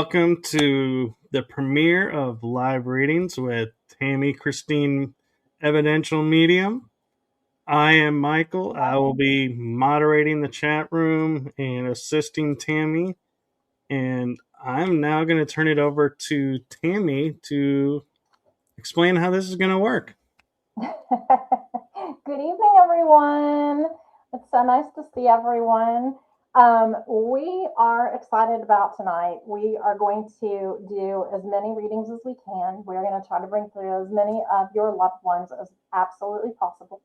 Welcome to the premiere of live readings with Tammy Christine Evidential Medium. I am Michael. I will be moderating the chat room and assisting Tammy. And I'm now going to turn it over to Tammy to explain how this is going to work. Good evening, everyone. It's so nice to see everyone. We are excited about tonight. We are going to do as many readings as we can. We're going to try to bring through as many of your loved ones as absolutely possible.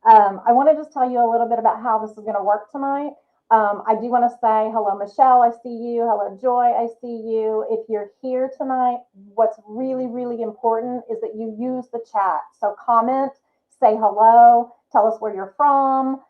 I want to just tell you a little bit about how this is going to work tonight. I do want to say hello, Michelle. I see you. Hello, Joy. I see you. If you're here tonight, what's really, really important is that you use the chat. So comment, say hello, tell us where you're from.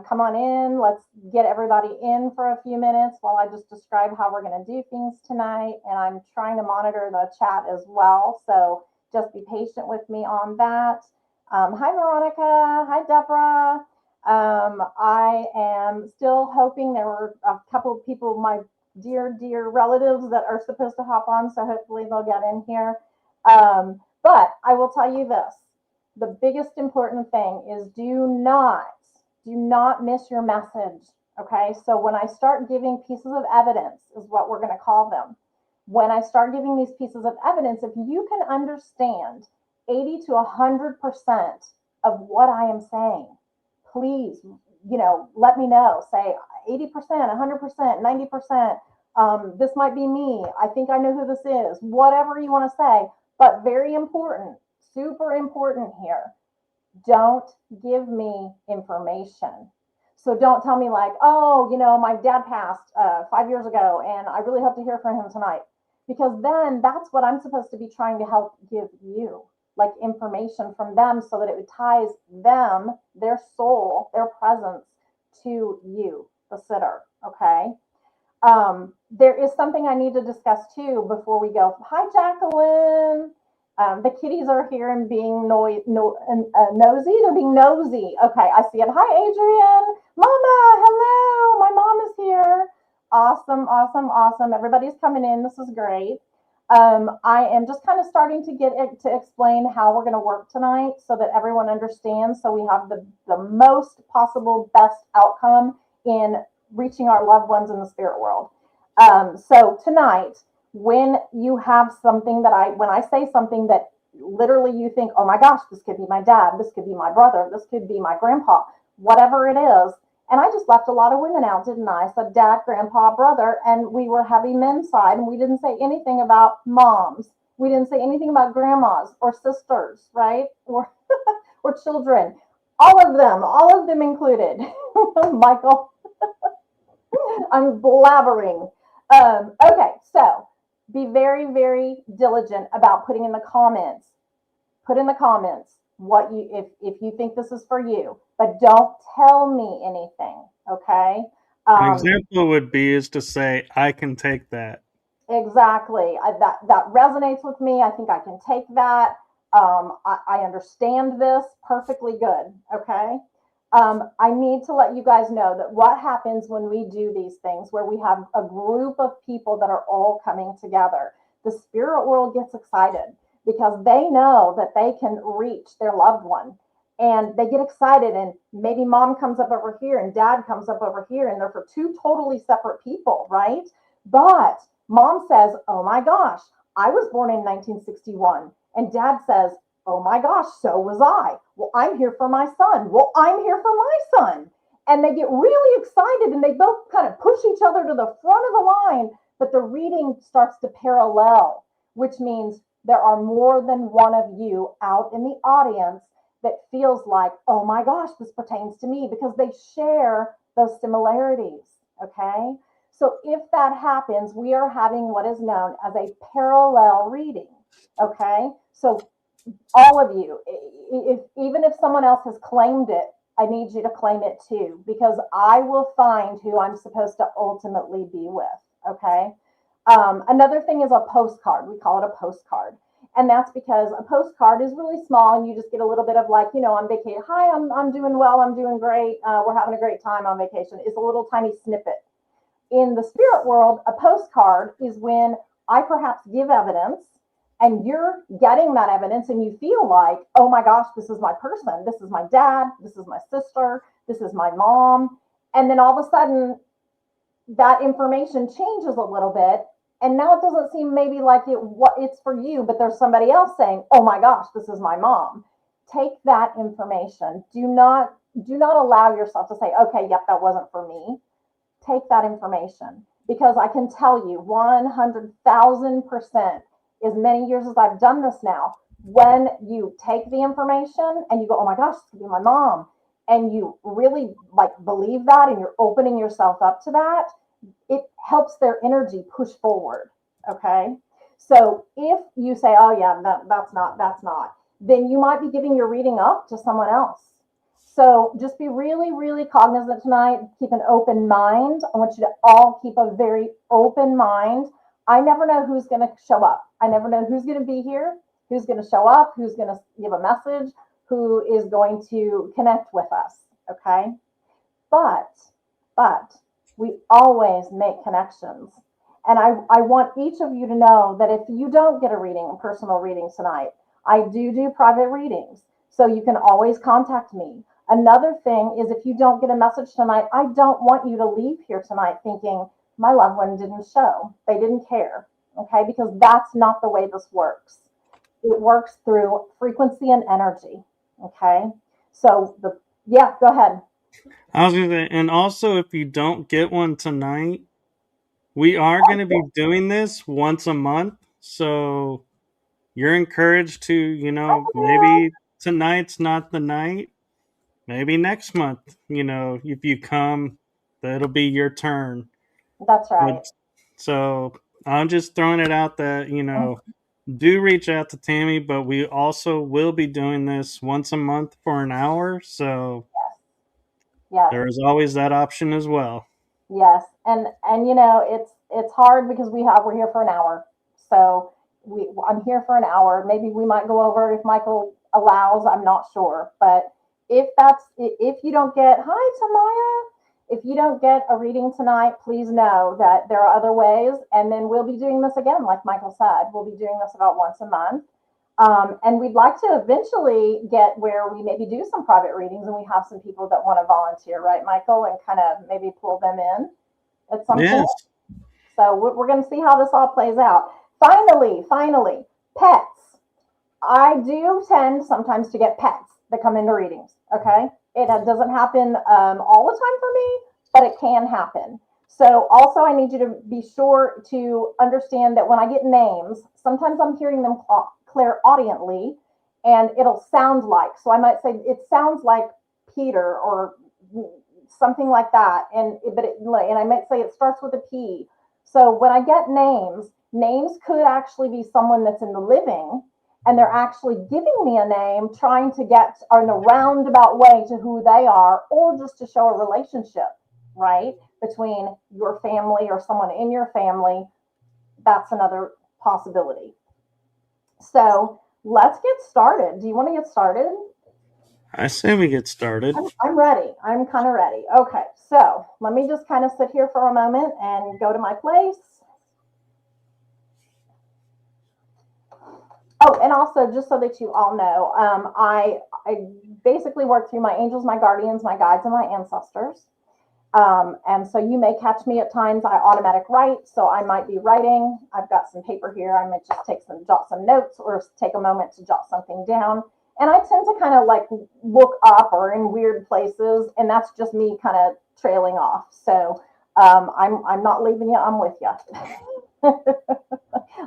Come on in. Let's get everybody in for a few minutes while I just describe how we're going to do things tonight. And I'm trying to monitor the chat as well. So just be patient with me on that. Hi, Veronica. Hi, Deborah. I am still hoping there were a couple of people, my dear relatives that are supposed to hop on. So hopefully they'll get in here. But I will tell you this. The biggest important thing is do not miss your message. Okay. So when I start giving pieces of evidence is what we're going to call them. When I start giving these pieces of evidence, if you can understand 80 to 100% of what I am saying, please, let me know. Say 80%, 100%, 90%. This might be me. I think I know who this is. Whatever you want to say. But very important, super important here. Don't give me information. So don't tell me like, oh, my dad passed 5 years ago and I really hope to hear from him tonight. Because then that's what I'm supposed to be trying to help give you, like information from them so that it ties them, their soul, their presence to you, the sitter. Okay. There is something I need to discuss too before we go. Hi, Jacqueline. The kitties are here and being nosy. They're being nosy. Okay, I see it. Hi, Adrian. Mama, hello. My mom is here. Awesome. Everybody's coming in. This is great. I am just kind of starting to get it to explain how we're going to work tonight so that everyone understands. So we have the most possible best outcome in reaching our loved ones in the spirit world. So tonight, when you have something when I say something that literally you think, oh my gosh, this could be my dad, this could be my brother, this could be my grandpa, whatever it is. And I just left a lot of women out, didn't I? I said dad, grandpa, brother, and we were heavy men's side, and we didn't say anything about moms. We didn't say anything about grandmas or sisters, right? Or children. All of them included. Michael, I'm blabbering. Okay, so be very, very diligent about putting in the comments. Put in the comments what if you think this is for you, but don't tell me anything. Okay. An example would be is to say, I can take that. Exactly. That resonates with me. I think I can take that. I understand this perfectly good. Okay. I need to let you guys know that what happens when we do these things, where we have a group of people that are all coming together, the spirit world gets excited because they know that they can reach their loved one and they get excited. And maybe mom comes up over here and dad comes up over here, and they're for two totally separate people, right? But mom says, oh my gosh, I was born in 1961. And dad says, oh my gosh, so was I. Well, I'm here for my son. Well, I'm here for my son. And they get really excited and they both kind of push each other to the front of the line, but the reading starts to parallel, which means there are more than one of you out in the audience that feels like, oh my gosh, this pertains to me, because they share those similarities. Okay. So if that happens, we are having what is known as a parallel reading. Okay. So all of you, even if someone else has claimed it, I need you to claim it too, because I will find who I'm supposed to ultimately be with. Okay. Another thing is a postcard. We call it a postcard. And that's because a postcard is really small and you just get a little bit of like, on vacation. Hi, I'm doing well. I'm doing great. We're having a great time on vacation. It's a little tiny snippet. In the spirit world, a postcard is when I perhaps give evidence and you're getting that evidence and you feel like, oh my gosh, this is my person. This is my dad. This is my sister. This is my mom. And then all of a sudden, that information changes a little bit. And now it doesn't seem maybe like what it's for you, but there's somebody else saying, oh my gosh, this is my mom. Take that information. Do not allow yourself to say, okay, yep, that wasn't for me. Take that information because I can tell you 100,000%, as many years as I've done this now, when you take the information and you go, oh my gosh, this could be my mom, and you really like believe that and you're opening yourself up to that, it helps their energy push forward. Okay. So if you say, oh yeah, that's not, then you might be giving your reading up to someone else. So just be really, really cognizant tonight. Keep an open mind. I want you to all keep a very open mind. I never know who's going to show up. I never know who's going to be here, who's going to show up, who's going to give a message, who is going to connect with us. Okay. But we always make connections. And I want each of you to know that if you don't get a reading, a personal reading tonight, I do private readings. So you can always contact me. Another thing is if you don't get a message tonight, I don't want you to leave here tonight thinking my loved one didn't show. They didn't care. Okay, because that's not the way this works. It works through frequency and energy. Okay. So yeah, go ahead. I was going to say, and also if you don't get one tonight, we are going to be doing this once a month. So you're encouraged to, maybe tonight's not the night. Maybe next month, if you come, that'll be your turn. That's right. But so I'm just throwing it out that, do reach out to Tammy, but we also will be doing this once a month for an hour. So Yes. there is always that option as well. Yes, and it's hard because we're here for an hour, so I'm here for an hour. Maybe we might go over if Michael allows. I'm not sure, but if you don't get hi Tamaya, if you don't get a reading tonight, please know that there are other ways, and then we'll be doing this again, like Michael said. We'll be doing this about once a month. And we'd like to eventually get where we maybe do some private readings and we have some people that want to volunteer, right, Michael, and kind of maybe pull them in at some Yes. point. So we're going to see how this all plays out. Finally, pets. I do tend sometimes to get pets that come into readings. Okay. It doesn't happen all the time for me, but it can happen. So also I need you to be sure to understand that when I get names, sometimes I'm hearing them clairaudiently and it'll sound like, so I might say it sounds like Peter or something like that. And I might say it starts with a P. So when I get names could actually be someone that's in the living and they're actually giving me a name, trying to get in a roundabout way to who they are, or just to show a relationship, right, between your family or someone in your family. That's another possibility. So let's get started. Do you want to get started? I say we get started. I'm ready. I'm kind of ready. Okay, so let me just kind of sit here for a moment and go to my place. Oh, and also, just so that you all know, I basically work through my angels, my guardians, my guides, and my ancestors. And so you may catch me at times. I automatic write, so I might be writing. I've got some paper here. I might just jot some notes, or take a moment to jot something down. And I tend to kind of like look up or in weird places, and that's just me kind of trailing off. So I'm not leaving you. I'm with you.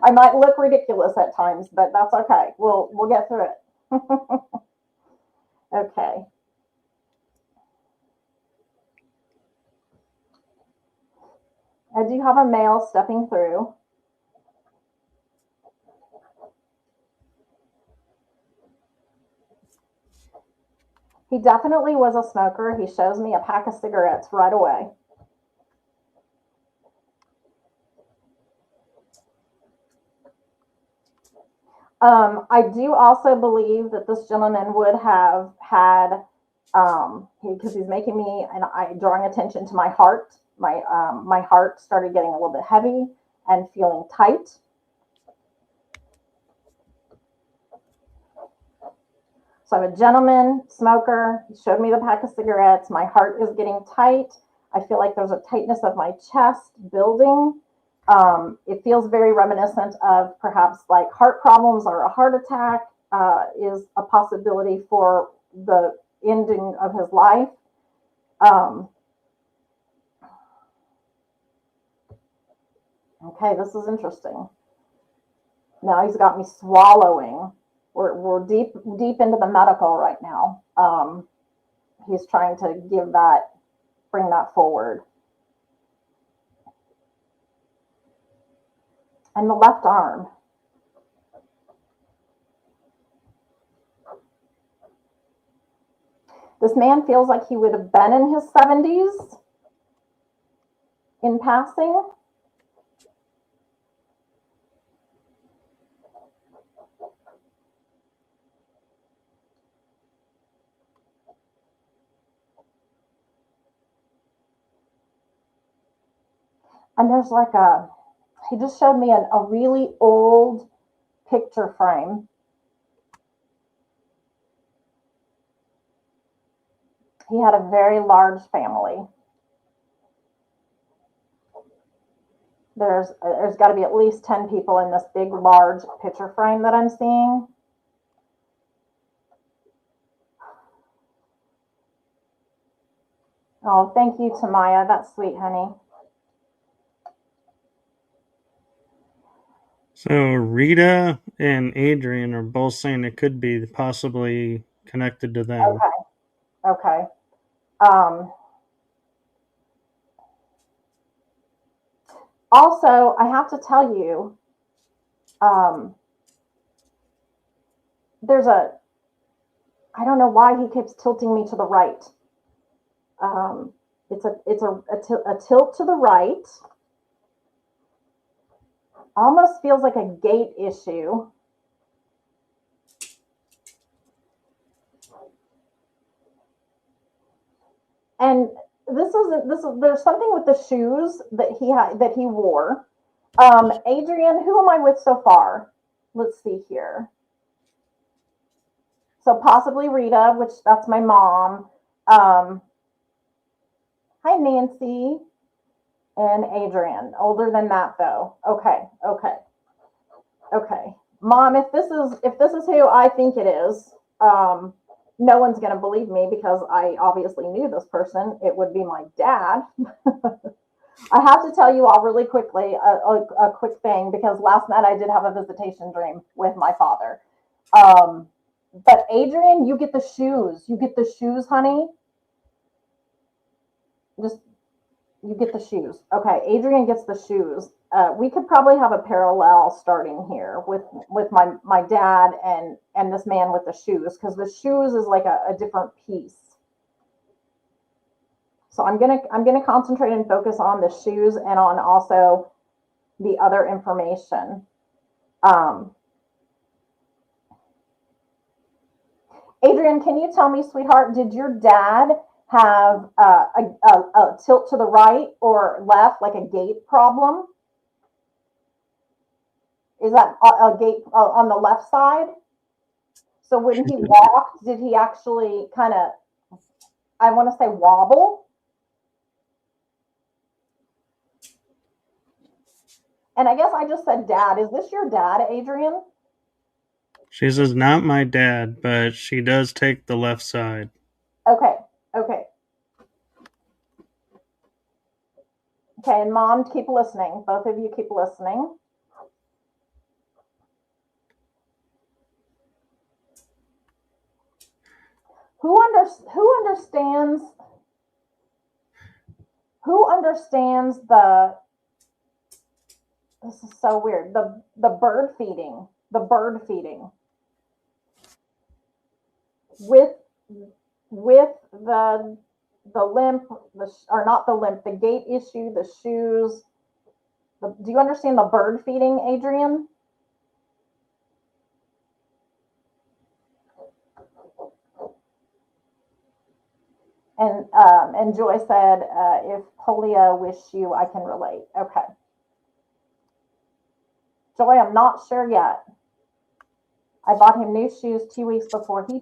I might look ridiculous at times, but that's okay. We'll get through it. Okay. I do have a male stepping through. He definitely was a smoker. He shows me a pack of cigarettes right away. I do also believe that this gentleman would have had, because he's making me, and drawing attention to my heart. My heart started getting a little bit heavy and feeling tight. So I'm a gentleman smoker. He showed me the pack of cigarettes. My heart is getting tight. I feel like there's a tightness of my chest building. It feels very reminiscent of perhaps like heart problems or a heart attack is a possibility for the ending of his life. Okay, this is interesting. Now he's got me swallowing. We're deep into the medical right now. He's trying to bring that forward. And the left arm. This man feels like he would have been in his 70s in passing. And there's like he just showed me a really old picture frame. He had a very large family. There's got to be at least 10 people in this big, large picture frame that I'm seeing. Oh, thank you, Tamaya. That's sweet, honey. So Rita and Adrian are both saying it could be possibly connected to them. Okay. Also, I have to tell you, I don't know why he keeps tilting me to the right. It's a tilt to the right. Almost feels like a gate issue. And there's something with the shoes that he wore. Adrian, who am I with so far? Let's see here. So possibly Rita, which that's my mom. Hi, Nancy and Adrian. Older than that though. Okay. Mom, if this is who I think it is, no one's going to believe me because I obviously knew this person. It would be my dad. I have to tell you all really quickly a quick thing because last night I did have a visitation dream with my father. But Adrian, you get the shoes. You get the shoes, honey. You get the shoes. Okay, Adrian gets the shoes. We could probably have a parallel starting here with my dad and this man with the shoes because the shoes is like a different piece. So I'm gonna concentrate and focus on the shoes and on also the other information. Adrian, can you tell me, sweetheart, did your dad have a tilt to the right or left, like a gait problem? Is that a gait on the left side? So when he walked, did he actually kind of, I want to say wobble? And I guess I just said dad. Is this your dad, Adrian? She says, not my dad, but she does take the left side. Okay. Okay, and mom, keep listening. Both of you keep listening. Who understands the, this is so weird, the bird feeding with the limp, or not the limp, the gait issue, the shoes. Do you understand the bird feeding, Adrian? And Joy said, if polio wish you, I can relate. Okay. Joy, I'm not sure yet. I bought him new shoes 2 weeks before he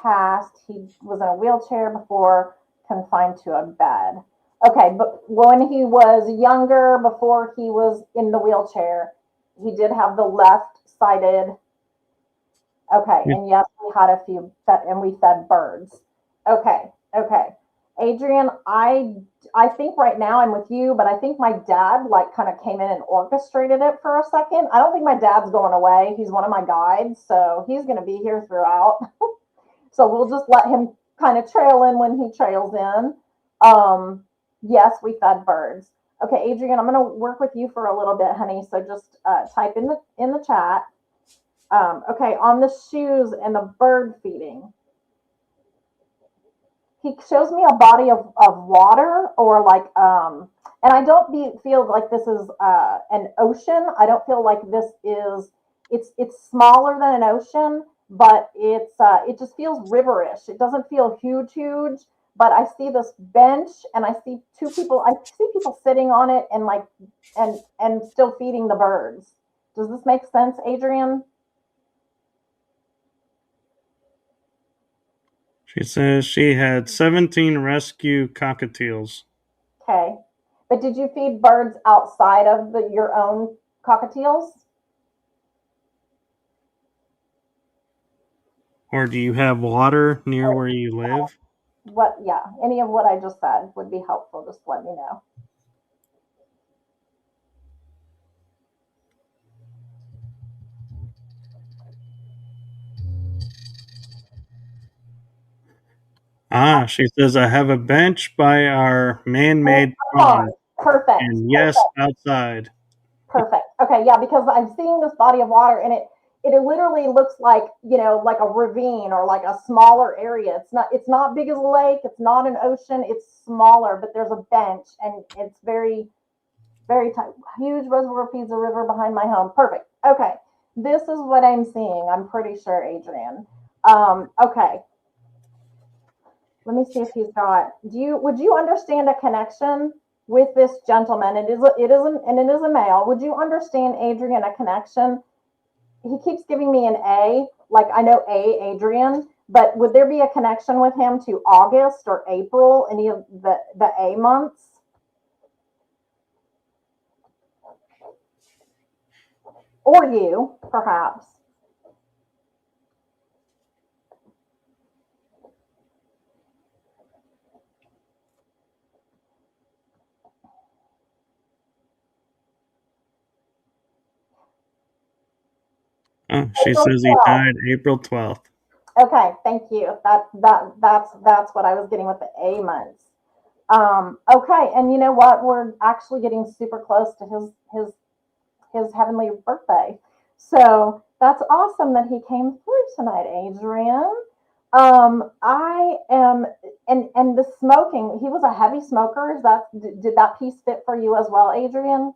passed. He was in a wheelchair before, confined to a bed. Okay, but when he was younger, before he was in the wheelchair, he did have the left-sided. Okay, and yes, we had a few, and we fed birds. Okay, okay. Adrian, I think right now I'm with you, but I think my dad like kind of came in and orchestrated it for a second. I don't think my dad's going away. He's one of my guides, so he's going to be here throughout. So we'll just let him kind of trail in when he trails in. Yes, we fed birds. Okay, Adrian, I'm going to work with you for a little bit, honey. So just type in the chat. Okay, on the shoes and the bird feeding, he shows me a body of water or like, and I don't feel like this is an ocean. I don't feel like this is, it's smaller than an ocean, but it just feels riverish. It doesn't feel huge, but I see this bench and I see people sitting on it and like, and still feeding the birds. Does this make sense, Adrian? She says she had 17 rescue cockatiels. Okay. But did you feed birds outside of your own cockatiels? Or do you have water near where you live? What, yeah, any of what I just said would be helpful. Just let me know. She says, I have a bench by our man made Pond. pond. Perfect. And yes, outside. Perfect. Okay, yeah, because I'm seeing this body of water and it literally looks like, like a ravine or like a smaller area. It's not big as a lake, it's not an ocean, it's smaller, but there's a bench and it's very, very tight. Huge reservoir feeds a river behind my home. Perfect. Okay. This is what I'm seeing. I'm pretty sure, Adrian. Okay. Let me see if he's got. Would you understand a connection with this gentleman? It is a male. Would you understand, Adrian, a connection? He keeps giving me an A, like I know Adrian, but would there be a connection with him to August or April, any of the A months? Or you, perhaps. She says he died April 12th. Okay, thank you. That's what I was getting with the A months. Okay, and you know what? We're actually getting super close to his heavenly birthday. So that's awesome that he came through tonight, Adrian. I am, and the smoking. He was a heavy smoker. Did that piece fit for you as well, Adrian?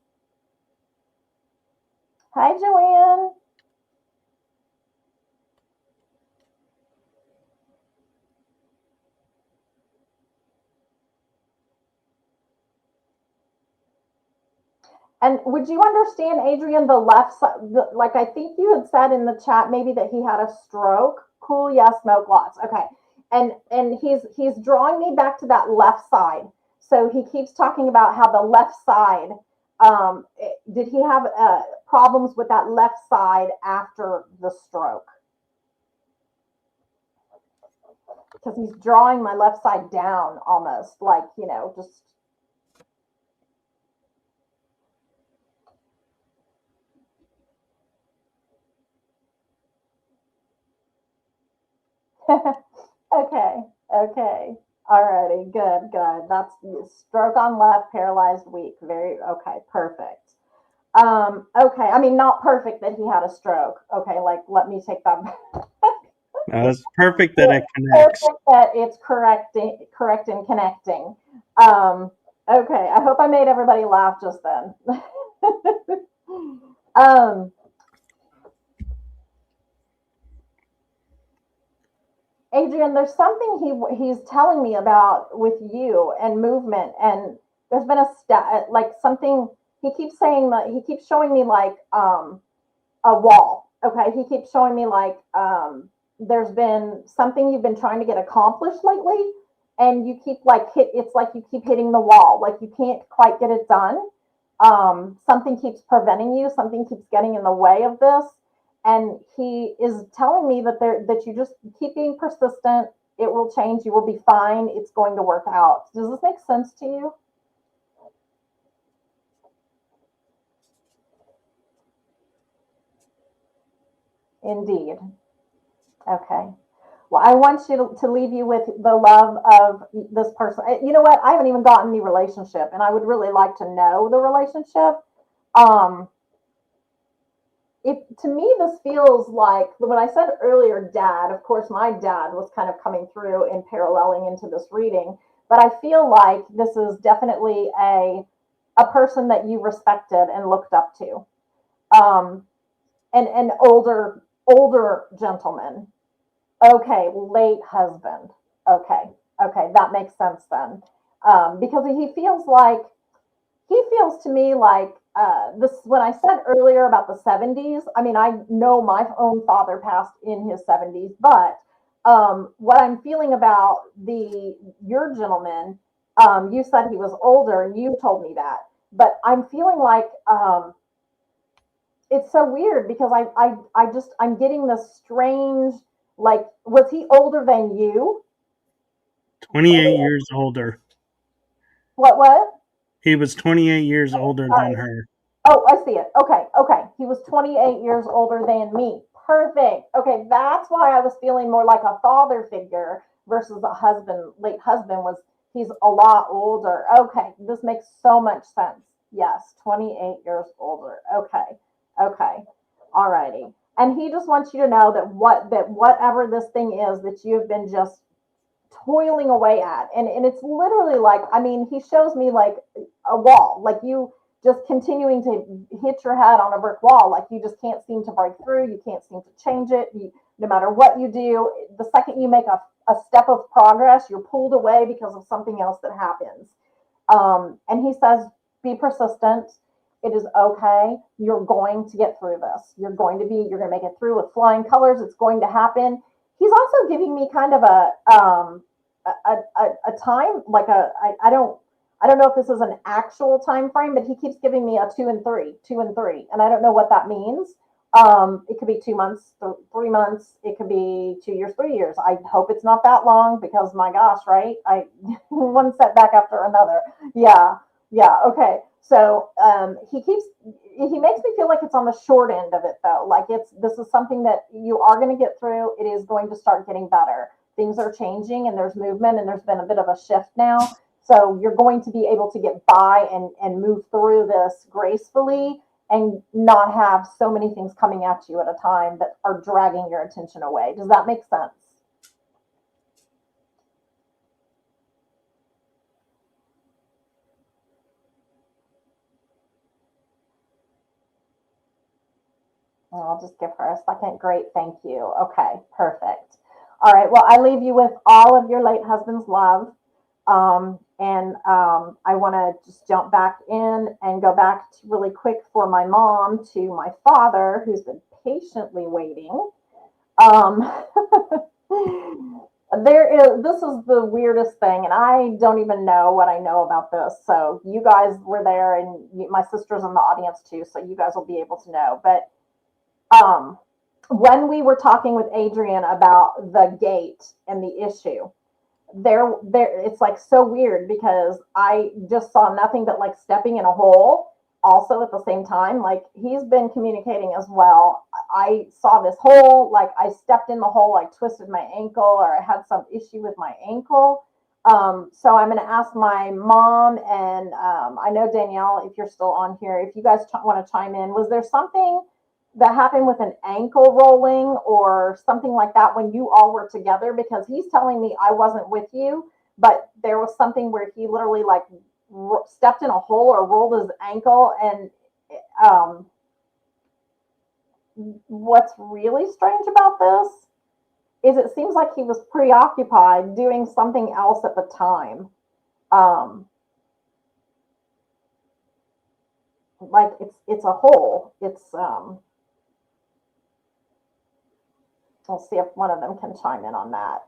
Hi, Joanne. And would you understand, Adrian, the left side, like I think you had said in the chat, maybe that he had a stroke. Cool, yeah, smoke lots. Okay, and he's drawing me back to that left side. So he keeps talking about how the left side. Did he have problems with that left side after the stroke? Because he's drawing my left side down almost, like just. Okay. Okay. Alrighty. Good. That's stroke on left, paralyzed, weak. Very okay. Perfect. Okay. I mean, not perfect that he had a stroke. Okay. Like, let me take that. It's perfect that it connects. Perfect that it's correct in connecting. Okay. I hope I made everybody laugh just then. Adrian, there's something he's telling me about with you and movement, and there's been like something he keeps saying that he keeps showing me like a wall. Okay, he keeps showing me like there's been something you've been trying to get accomplished lately, and you keep like it's like you keep hitting the wall, like you can't quite get it done. Something keeps preventing you, something keeps getting in the way of this. And he is telling me that you just keep being persistent. It will change. You will be fine. It's going to work out. Does this make sense to you? Indeed. Okay. Well, I want you to leave you with the love of this person. You know what? I haven't even gotten the relationship, and I would really like to know the relationship. Um, to me, this feels like when I said earlier, dad, of course, my dad was kind of coming through and paralleling into this reading, but I feel like this is definitely a person that you respected and looked up to. Um, an older gentleman. Okay, late husband. Okay, okay, that makes sense then. Because he feels to me like this. When I said earlier about the 70s, I mean I know my own father passed in his 70s, but what I'm feeling about the your gentleman, you said he was older, and you told me that, but I'm feeling like it's so weird because I'm getting this strange, like, was he older than you? 28 years older. What? He was 28 years Okay, older than sorry. her. Oh, I see it. Okay, okay. He was 28 years older than me. Perfect. Okay, that's why I was feeling more like a father figure versus a husband. Late husband was, he's a lot older. Okay, this makes so much sense. Yes, 28 years older. Okay, okay. Alrighty. And he just wants you to know that whatever this thing is that you've been just toiling away at, and it's literally like, I mean, he shows me like a wall, like you just continuing to hit your head on a brick wall, like you just can't seem to break through, you can't seem to change it. No matter what you do, the second you make a step of progress, you're pulled away because of something else that happens. And he says, be persistent. It is okay. You're going to get through this. You're going to make it through with flying colors. It's going to happen. He's also giving me kind of a time, like I don't know if this is an actual time frame, but he keeps giving me a 2 and 3, and I don't know what that means. It could be 2 months, 3 months. It could be 2 years, 3 years. I hope it's not that long because my gosh, right? I one setback after another. Yeah, yeah. Okay. So he makes me feel like it's on the short end of it though. Like this is something that you are going to get through. It is going to start getting better. Things are changing and there's movement and there's been a bit of a shift now. So you're going to be able to get by and move through this gracefully and not have so many things coming at you at a time that are dragging your attention away. Does that make sense? I'll just give her a second. Great, thank you. Okay, perfect. All right, well, I leave you with all of your late husband's love. And I want to just jump back in and go back to really quick for my mom to my father, who's been patiently waiting. Um, this is the weirdest thing, and I don't even know what I know about this. So you guys were there, and my sister's in the audience too, so you guys will be able to know. But um, when we were talking with Adrian about the gate and the issue, there it's like so weird because I just saw nothing but like stepping in a hole also at the same time. Like he's been communicating as well. I saw this hole, like I stepped in the hole, I twisted my ankle or I had some issue with my ankle. So I'm going to ask my mom and I know Danielle, if you're still on here, if you guys want to chime in, was there something that happened with an ankle rolling or something like that when you all were together? Because he's telling me I wasn't with you, but there was something where he literally like stepped in a hole or rolled his ankle. And um, what's really strange about this is it seems like he was preoccupied doing something else at the time. Um, like it's a hole. It's We'll see if one of them can chime in on that.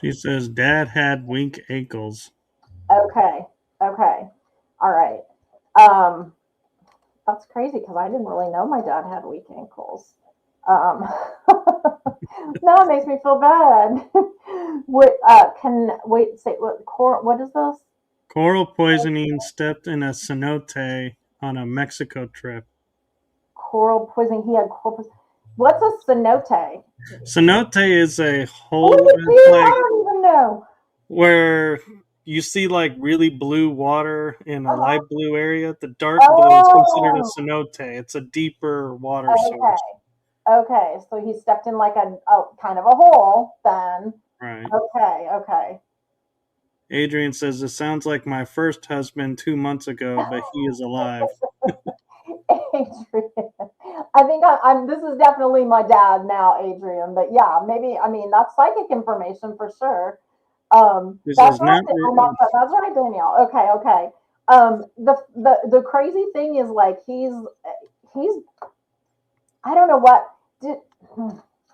She says Dad had weak ankles. Okay. Okay. All right. Um, that's crazy because I didn't really know my dad had weak ankles. Um, now it makes me feel bad. What can wait? Say what is this? Coral poisoning stepped in a cenote on a Mexico trip. Coral poisoning. He had coral poisoning. What's a cenote? Cenote is a What hole. is It's it? I like don't even know. where you see like really blue water in a Uh-huh. light blue area. The dark blue is considered a Oh, cenote. It's a deeper water okay. source. Okay. So he stepped in like a kind of a hole then. Right. Okay. Okay. Adrian says this sounds like my first husband 2 months ago, but he is alive. Adrian. I think I'm. This is definitely my dad now, Adrian. But yeah, maybe. I mean, that's psychic information for sure. This That's is not. right. Oh, that's right, Danielle. Okay, okay. The crazy thing is like he's. I don't know what did.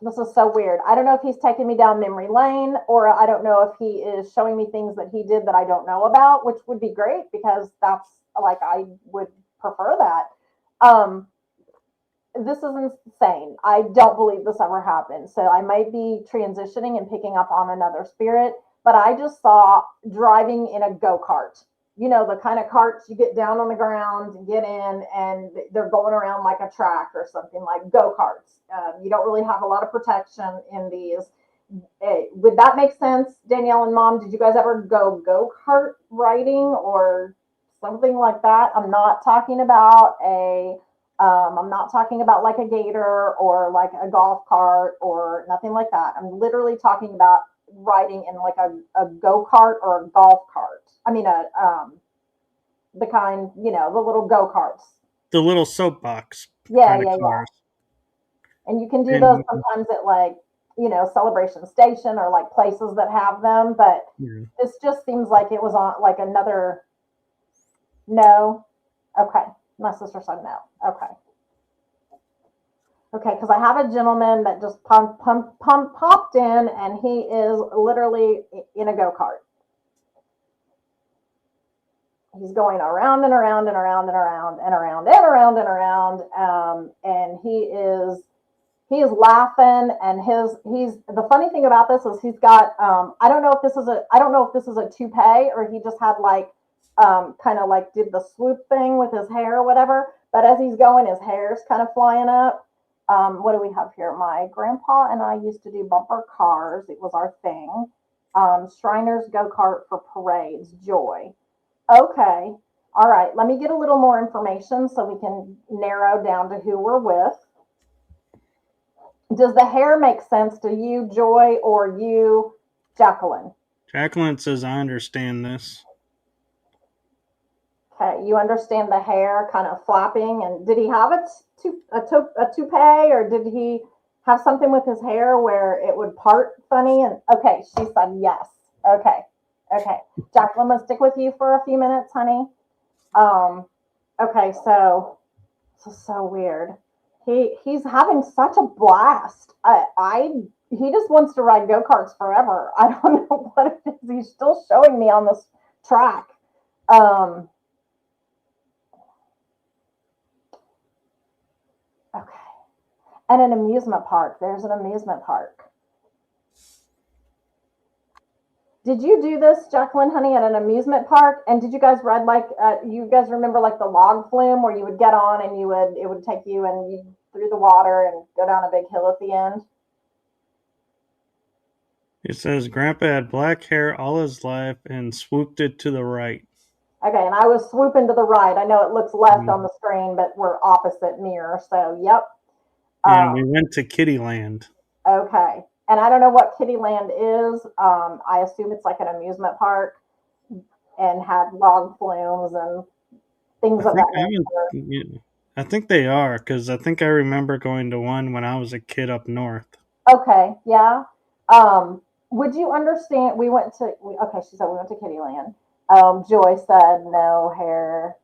This is so weird. I don't know if he's taking me down memory lane or I don't know if he is showing me things that he did that I don't know about, which would be great because that's like I would prefer that. Um, this is insane. I don't believe this ever happened. So I might be transitioning and picking up on another spirit, but I just saw driving in a go kart. You know, the kind of carts you get down on the ground and get in, and they're going around like a track or something like go karts. You don't really have a lot of protection in these. Would that make sense, Danielle and Mom? Did you guys ever go kart riding or something like that? I'm not talking about like a gator or like a golf cart or nothing like that. I'm literally talking about riding in like a go kart or a golf cart. I mean, the kind, the little go karts. The little soapbox Yeah, kind of yeah, yeah. cars. And you can do those And sometimes at like, Celebration Station or like places that have them. But yeah. this just seems like it was on like another no. Okay. My sister said no. Okay. Okay, because I have a gentleman that just popped in, and he is literally in a go kart. He's going around and around and around and around and around and around and around, and he is laughing, and he's the funny thing about this is he's got I don't know if this is a toupee or he just had like kind of like did the swoop thing with his hair or whatever. But as he's going, his hair's kind of flying up. What do we have here? My grandpa and I used to do bumper cars. It was our thing. Shriners go kart for parades. Joy. Okay. All right. Let me get a little more information so we can narrow down to who we're with. Does the hair make sense to you, Joy, or you, Jacqueline? Jacqueline says I understand this. Okay, you understand the hair kind of flapping, and did he have a toupee, or did he have something with his hair where it would part funny? And okay, she said yes. Okay, okay. Jacqueline, let's stick with you for a few minutes, honey. Um, okay, so weird. He's having such a blast. He just wants to ride go karts forever. I don't know what it is. He's still showing me on this track. Um, okay, and an amusement park. There's an amusement park. Did you do this, Jacqueline, honey, at an amusement park? And did you guys ride like you guys remember like the log flume where you would get on and it would take you and you through the water and go down a big hill at the end? It says Grandpa had black hair all his life and swooped it to the right. Okay, and I was swooping to the right. I know it looks left Mm. on the screen, but we're opposite mirror. So, yep. And Um, we went to Kittyland. okay. And I don't know what Kittyland is. I assume it's like an amusement park and had log flumes and I things of think that I haven't. nature. Yeah, I think they are because I think I remember going to one when I was a kid up north. Okay, yeah. Um, would you understand? Okay, she said we went to Kittyland. Joy said no hair,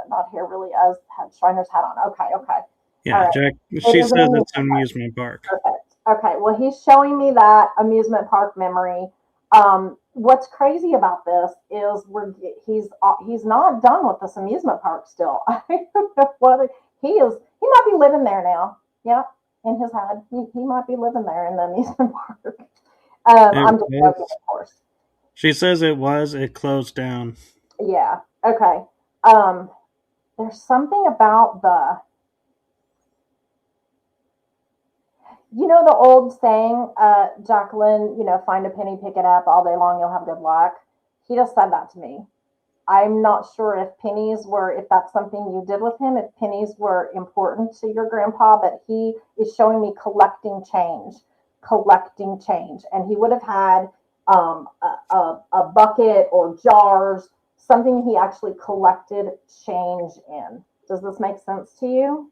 not hair really as had Shriner's hat on. Okay, okay. All Yeah, right. Jack. It She is an says it's amusement an park. amusement park. Perfect. Okay. Well, he's showing me that amusement park memory. What's crazy about this is he's not done with this amusement park still. I don't know what he is. He might be living there now. Yeah, in his head, he might be living there in the amusement park. It I'm just joking, was. of course. She says it was. It closed down. Yeah. Okay. Um, there's something about the old saying, Jacqueline, find a penny, pick it up all day long, you'll have good luck. He just said that to me. I'm not sure if that's something you did with him, if pennies were important to your grandpa, but he is showing me collecting change. And he would have had a bucket or jars, something he actually collected change in. Does this make sense to you?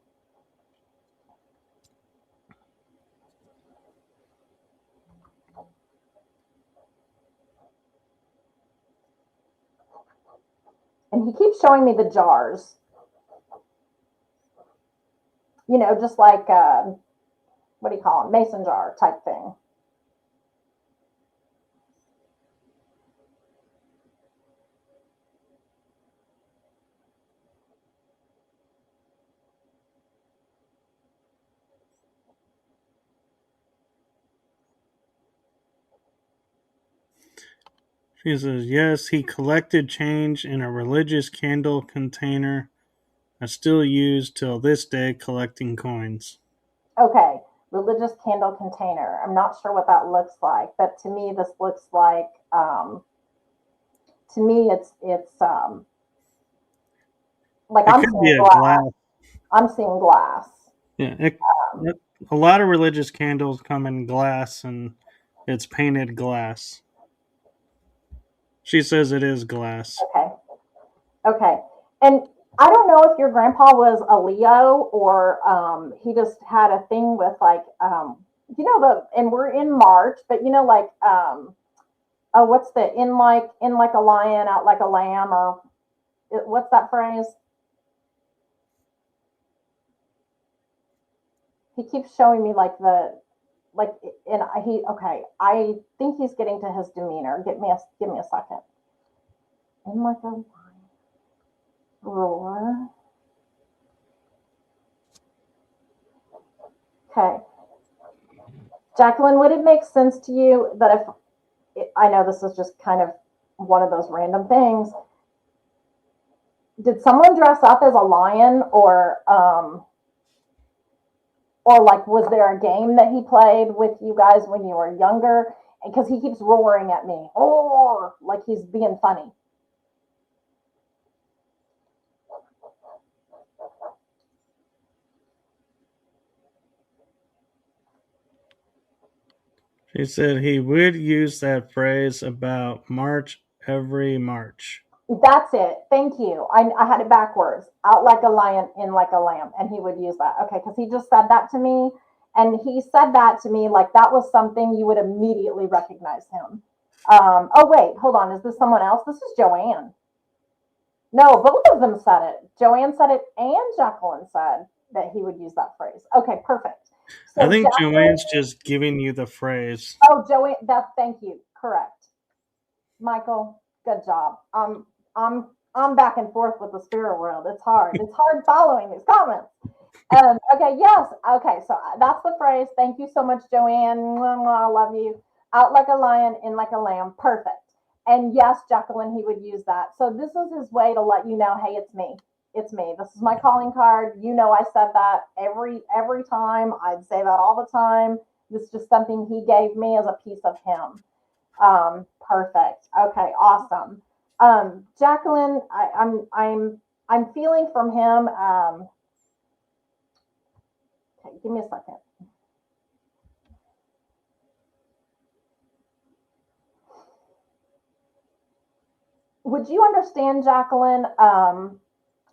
And he keeps showing me the jars, just like, what do you call them? Mason jar type thing. She says yes. He collected change in a religious candle container. I still use till this day collecting coins. Okay, religious candle container. I'm not sure what that looks like, but to me, this looks like, to me, it's like It I'm could be seeing a glass. glass. I'm seeing glass. Yeah, a lot of religious candles come in glass, and it's painted glass. She says it is glass. Okay, okay, and I don't know if your grandpa was a Leo or he just had a thing with like and we're in March, but like oh, what's the in like a lion, out like a lamb, or what's that phrase? He keeps showing me like and he okay. I think he's getting to his demeanor. Give me a second. In like a roar. Okay, Jacqueline, would it make sense to you that if I know this is just kind of one of those random things, did someone dress up as a lion or like was there a game that he played with you guys when you were younger? Because he keeps roaring at me, oh, like he's being funny. She said he would use that phrase about March every March. That's it. Thank you. I had it backwards. Out like a lion, in like a lamb. And he would use that. Okay, because he just said that to me. And he said that to me like that was something you would immediately recognize him. Oh, wait, hold on. Is this someone else? This is Joanne. No, both of them said it. Joanne said it and Jacqueline said that he would use that phrase. Okay, perfect. I So think Jacqueline, Joanne's just giving you the phrase. oh, Joanne, thank you. Correct. Michael, good job. I'm back and forth with the spirit world. It's hard. It's hard following these comments. Okay, yes. Okay, so that's the phrase. Thank you so much, Joanne. I love you. Out like a lion, in like a lamb. Perfect. And yes, Jacqueline, he would use that. So this is his way to let you know, hey, it's me. It's me. This is my calling card. I said that every time. I'd say that all the time. This is just something he gave me as a piece of him. Perfect. Okay, awesome. Jacqueline, I'm feeling from him. Okay, give me a second. Would you understand, Jacqueline,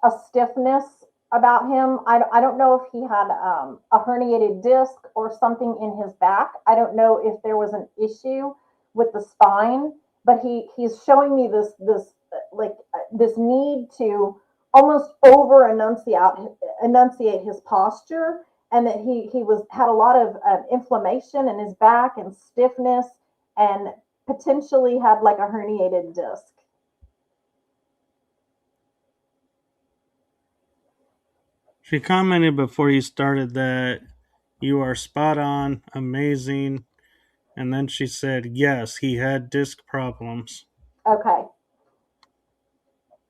a stiffness about him? I don't know if he had a herniated disc or something in his back. I don't know if there was an issue with the spine, but he's showing me this like this need to almost over enunciate his posture, and that he was had a lot of inflammation in his back and stiffness, and potentially had like a herniated disc. She commented before you started that you are spot on, amazing, and then she said, yes, he had disc problems. Okay.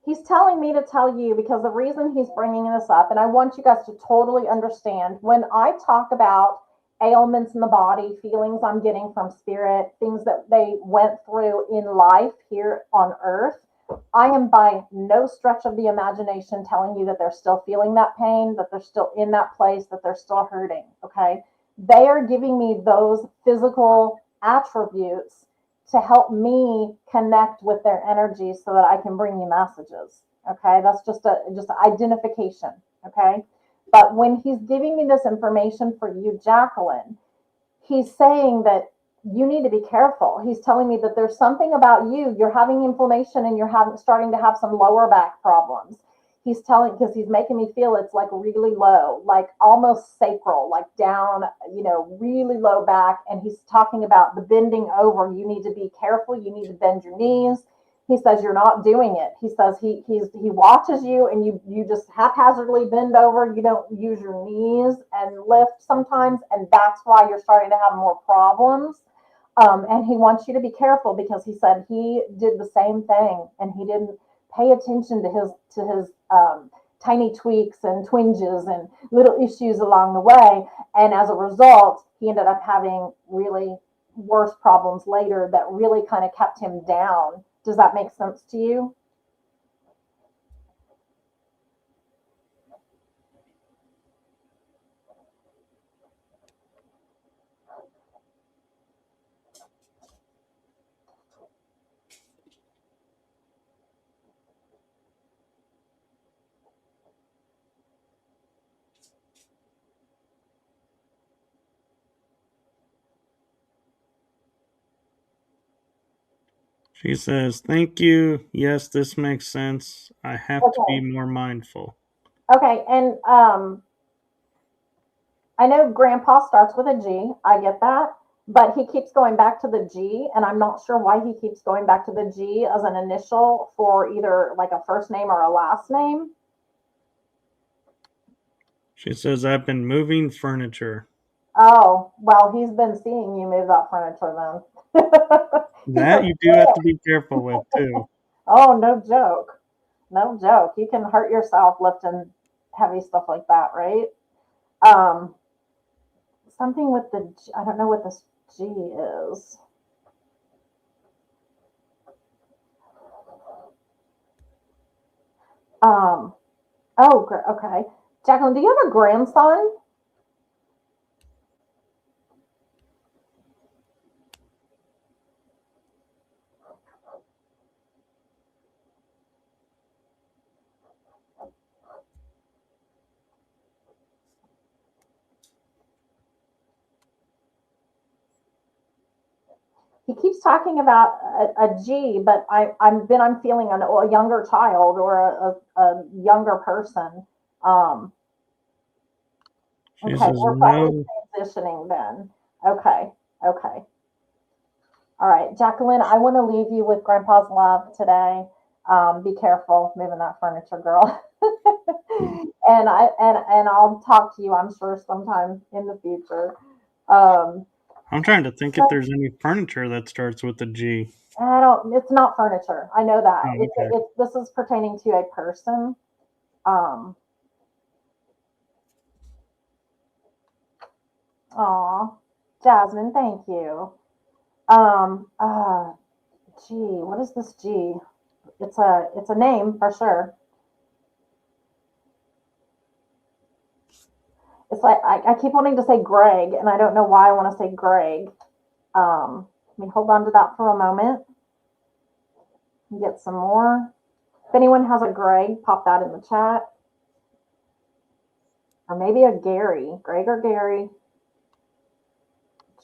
He's telling me to tell you because the reason he's bringing this up, and I want you guys to totally understand, when I talk about ailments in the body, feelings I'm getting from spirit, things that they went through in life here on earth, I am by no stretch of the imagination telling you that they're still feeling that pain, that they're still in that place, that they're still hurting. Okay. They are giving me those physical attributes to help me connect with their energy so that I can bring you messages. Okay. That's just identification. Okay. But when he's giving me this information for you, Jacqueline, he's saying that you need to be careful. He's telling me that there's something about you. You're having inflammation and you're starting to have some lower back problems. He's telling because he's making me feel it's like really low, like almost sacral, like down, really low back. And he's talking about the bending over. You need to be careful. You need to bend your knees. He says you're not doing it. He says he watches you and you just haphazardly bend over. You don't use your knees and lift sometimes, and that's why you're starting to have more problems. And he wants you to be careful because he said he did the same thing and he didn't pay attention to his tiny tweaks and twinges and little issues along the way. And as a result, he ended up having really worse problems later that really kind of kept him down. Does that make sense to you? She says, thank you. Yes, this makes sense. I have to be Okay. more mindful. Okay. And I know grandpa starts with a G. I get that. But he keeps going back to the G, and I'm not sure why he keeps going back to the G as an initial for either like a first name or a last name. She says, I've been moving furniture. Oh, well, he's been seeing you move that furniture then. He's That a you do have to be careful with, too. oh, no joke. No joke. You can hurt yourself lifting heavy stuff like that, right? Um, something with the I don't know what this G is. Um, oh, okay. Jacqueline, do you have a grandson? He keeps talking about a G, but I'm feeling a younger child or a younger person. Um, She okay, says, we're probably no. transitioning then. Okay, okay. All right, Jacqueline, I want to leave you with Grandpa's love today. Be careful moving that furniture, girl. And I'll talk to you, I'm sure, sometime in the future. Um, I'm trying to think if there's any furniture that starts with a G. I don't. It's not furniture. I know that. Oh, okay. It's this is pertaining to a person. Um. Aw, Jasmine, thank you. Um. Uh. G. What is this G? It's a name for sure. It's like I keep wanting to say Greg, and I don't know why I want to say Greg. Let me hold on to that for a moment and get some more. If anyone has a Greg, pop that in the chat. Or maybe a Gary. Greg or Gary.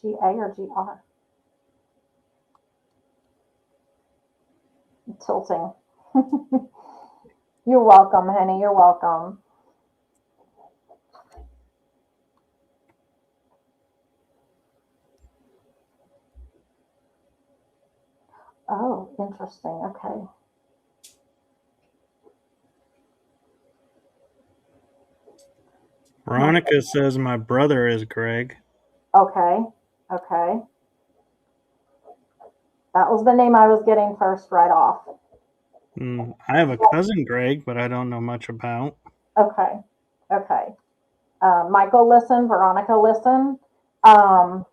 G A or G R. Tilting. You're welcome, honey. You're welcome. Oh, interesting. Okay. Veronica says my brother is Greg. Okay. Okay. That was the name I was getting first right off. I have a cousin Greg, but I don't know much about. Okay. Okay. Michael, listen. Veronica, listen. Um,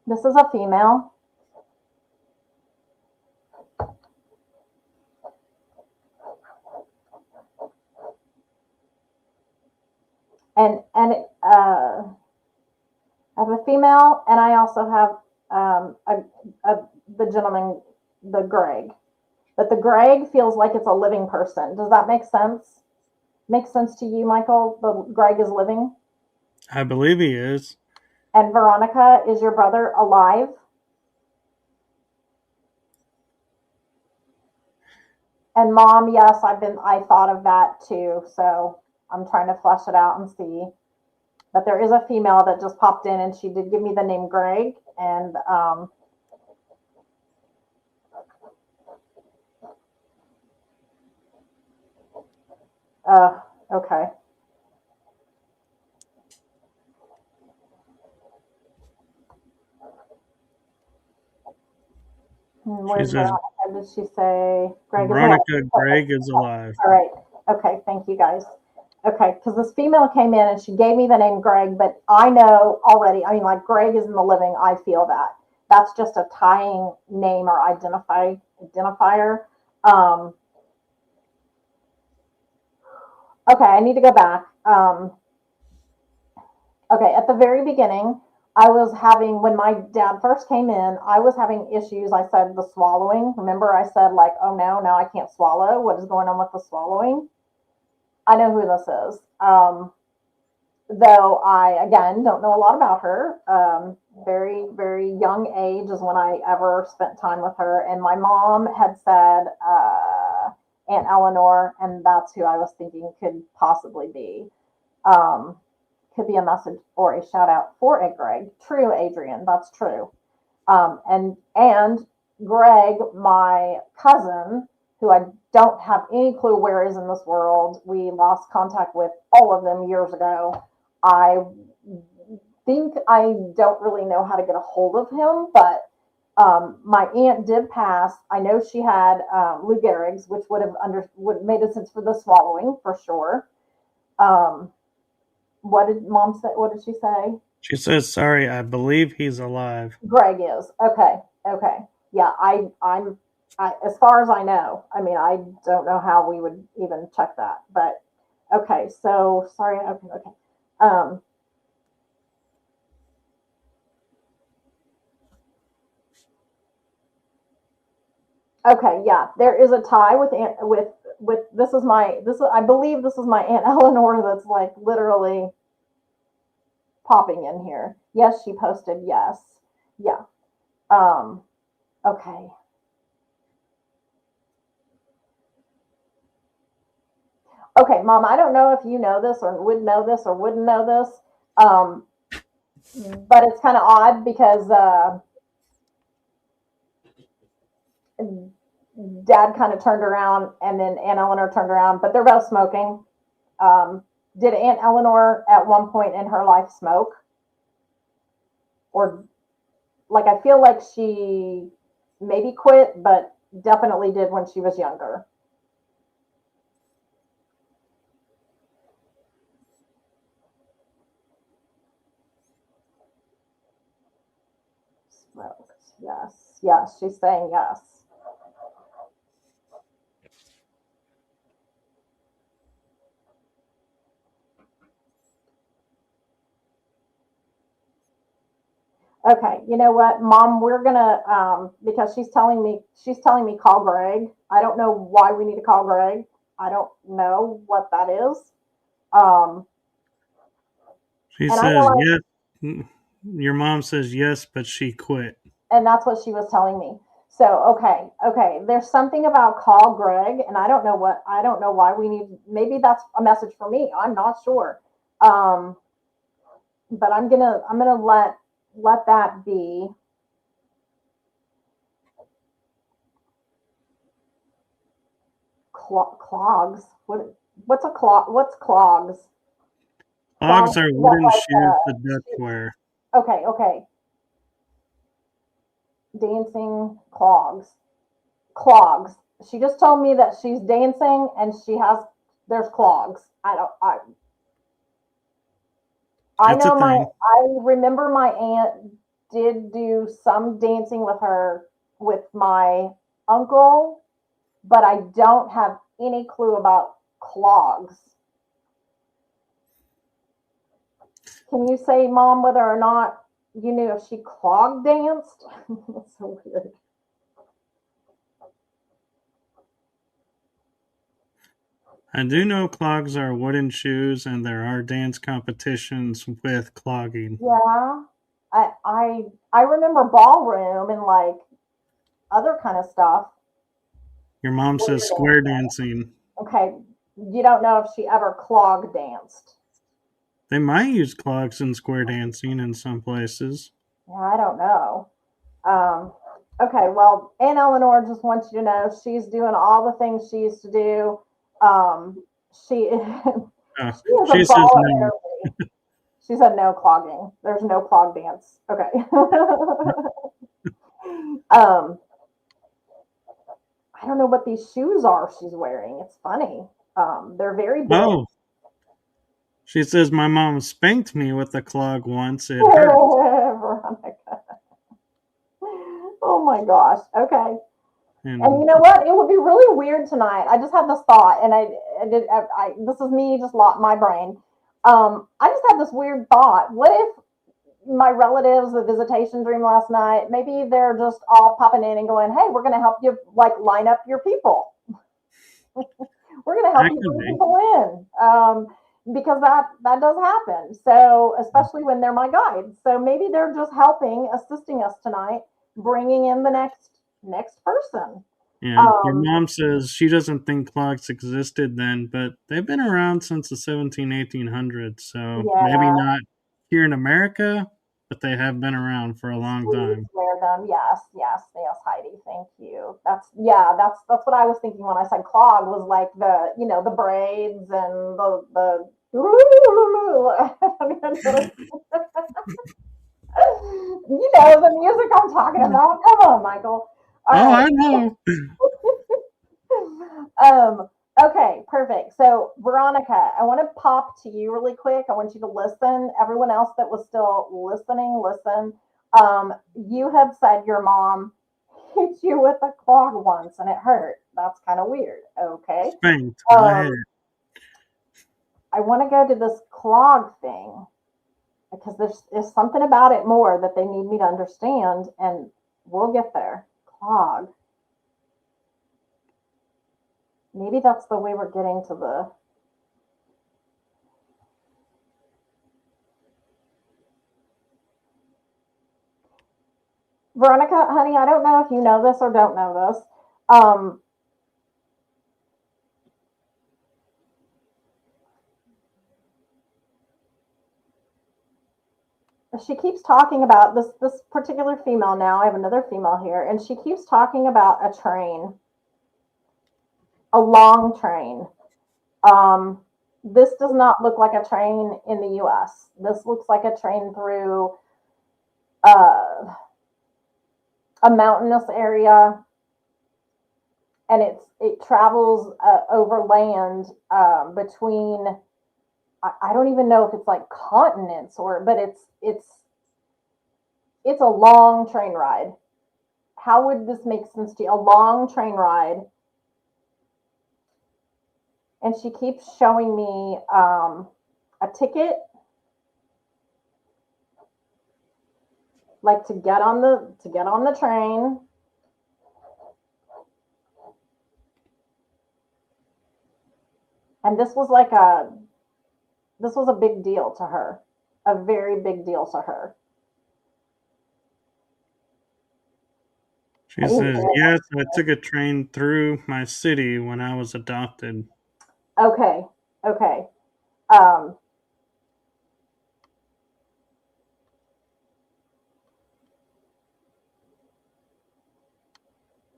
this is a female. And I have a female, and I also have the gentleman, the Greg. But the Greg feels like it's a living person. Does that make sense? Make sense to you, Michael? The Greg is living, I believe he is. and Veronica, is your brother alive? And Mom, yes, I thought of that too. So I'm trying to flesh it out and see. But there is a female that just popped in, and she did give me the name Greg, and okay. She Where's says Veronica? Did she say Greg is alive? Veronica Greg is alive. All right. Okay. Thank you, guys. Okay, because this female came in and she gave me the name Greg, but I know already. I mean, like Greg is in the living. I feel that that's just a tying name or identifier. Um, okay, I need to go back. Okay, at the very beginning, I was having, when my dad first came in, I was having issues. I said the swallowing. Remember, I said, like, oh no, now I can't swallow. What is going on with the swallowing? I know who this is. Though I, again, don't know a lot about her. Very, very young age is when I ever spent time with her. And my mom had said Aunt Eleanor, and that's who I was thinking could possibly be. Um, could be a message or a shout out for a Greg. True, Adrian, that's true. And Greg, my cousin, who I don't have any clue where is in this world. We lost contact with all of them years ago. I think I don't really know how to get a hold of him, but my aunt did pass. I know she had Lou Gehrig's, which would made a sense for the swallowing for sure. Um, what did Mom say? What did she say? She says sorry, I believe he's alive. Greg is okay. Okay, yeah. As far as I know. I mean, I don't know how we would even check that, but okay. So sorry. Okay. Okay. Um, okay. Yeah, there is a tie with this is my this is I believe this is my Aunt Eleanor that's like literally popping in here. Yes, she posted. Yes. Yeah. Um. Okay. Okay, Mom, I don't know if you know this or would know this or wouldn't know this, um, but it's kind of odd because Dad kind of turned around and then Aunt Eleanor turned around, but they're both smoking. Um, did Aunt Eleanor at one point in her life smoke? Or, like, I feel like she maybe quit, but definitely did when she was younger. Smoked. Yes. Yes. She's saying yes. Okay, you know what, Mom? We're gonna because she's telling me call Greg. I don't know why we need to call Greg. I don't know what that is. Um, She And I says know yes. Your mom says yes, but she quit. and that's what she was telling me. So okay, there's something about call Greg, and I don't know why we need. Maybe that's a message for me. I'm not sure, um, but I'm gonna let that be. Clogs. What's a clog? What's clogs? Clogs Clogs are is that wooden like shoes the Dutch wear. okay. Dancing clogs. Clogs. She just told me that she's dancing and there's clogs. I It's a know thing. I remember my aunt did do some dancing with her with my uncle, but I don't have any clue about clogs. Can you say, Mom, whether or not you knew if she clog danced? That's so weird. I do know clogs are wooden shoes, and there are dance competitions with clogging. Yeah. I remember ballroom and like other kind of stuff. Your mom says square dancing. Okay. You don't know if she ever clog danced. They might use clogs in square dancing in some places. Yeah, I don't know. Um, okay, well, Aunt Eleanor just wants you to know she's doing all the things she used to do. She she is a She says ball of no. energy. She said no clogging. There's no clog dance. Okay. um, I don't know what these shoes are she's wearing. It's funny. They're very big. Oh, she says my mom spanked me with a clog once. It hurt. Veronica. Oh my gosh. Okay. And And you know what? It would be really weird tonight. I just had this thought, and this is me just lost my brain. I just had this weird thought. What if my relatives, the visitation dream last night, maybe they're just all popping in and going, "Hey, we're going to help you like line up your people. We're going to help that you could bring be. people in." Because that does happen. So especially when they're my guides. So maybe they're just helping, assisting us tonight, bringing in the next person. Yeah, your Um, mom says she doesn't think clogs existed then, but they've been around since the 1800s, so maybe yeah, not here in America, but they have been around for a long please time. wear them. Yes, Heidi. Thank you. That's what I was thinking when I said clog was like the braids and the the music I'm talking about. Come on, Michael. All Oh, right. I know. Um, okay, perfect. So, Veronica, I want to pop to you really quick. I want you to listen. Everyone else that was still listening, listen. You had said your mom hit you with a clog once and it hurt. That's kind of weird. Okay. Spanked. Go ahead. Um, I want to go to this clog thing because there's something about it more that they need me to understand, and we'll get there. Clog. Maybe that's the way we're getting to the. Veronica, honey, I don't know if you know this or don't know this. She keeps talking about this particular female now. I have another female here, and she keeps talking about a train, a long train. Um, this does not look like a train in the U.S. This looks like a train through uh, a mountainous area, and it travels over land between. I don't even know if it's like continents but it's a long train ride. How would this make sense to you? A long train ride. And she keeps showing me a ticket, like to get on the train. And this was a big deal to her. a very big deal to her. She says, yes, I took a train through my city when I was adopted. Okay, okay. Um,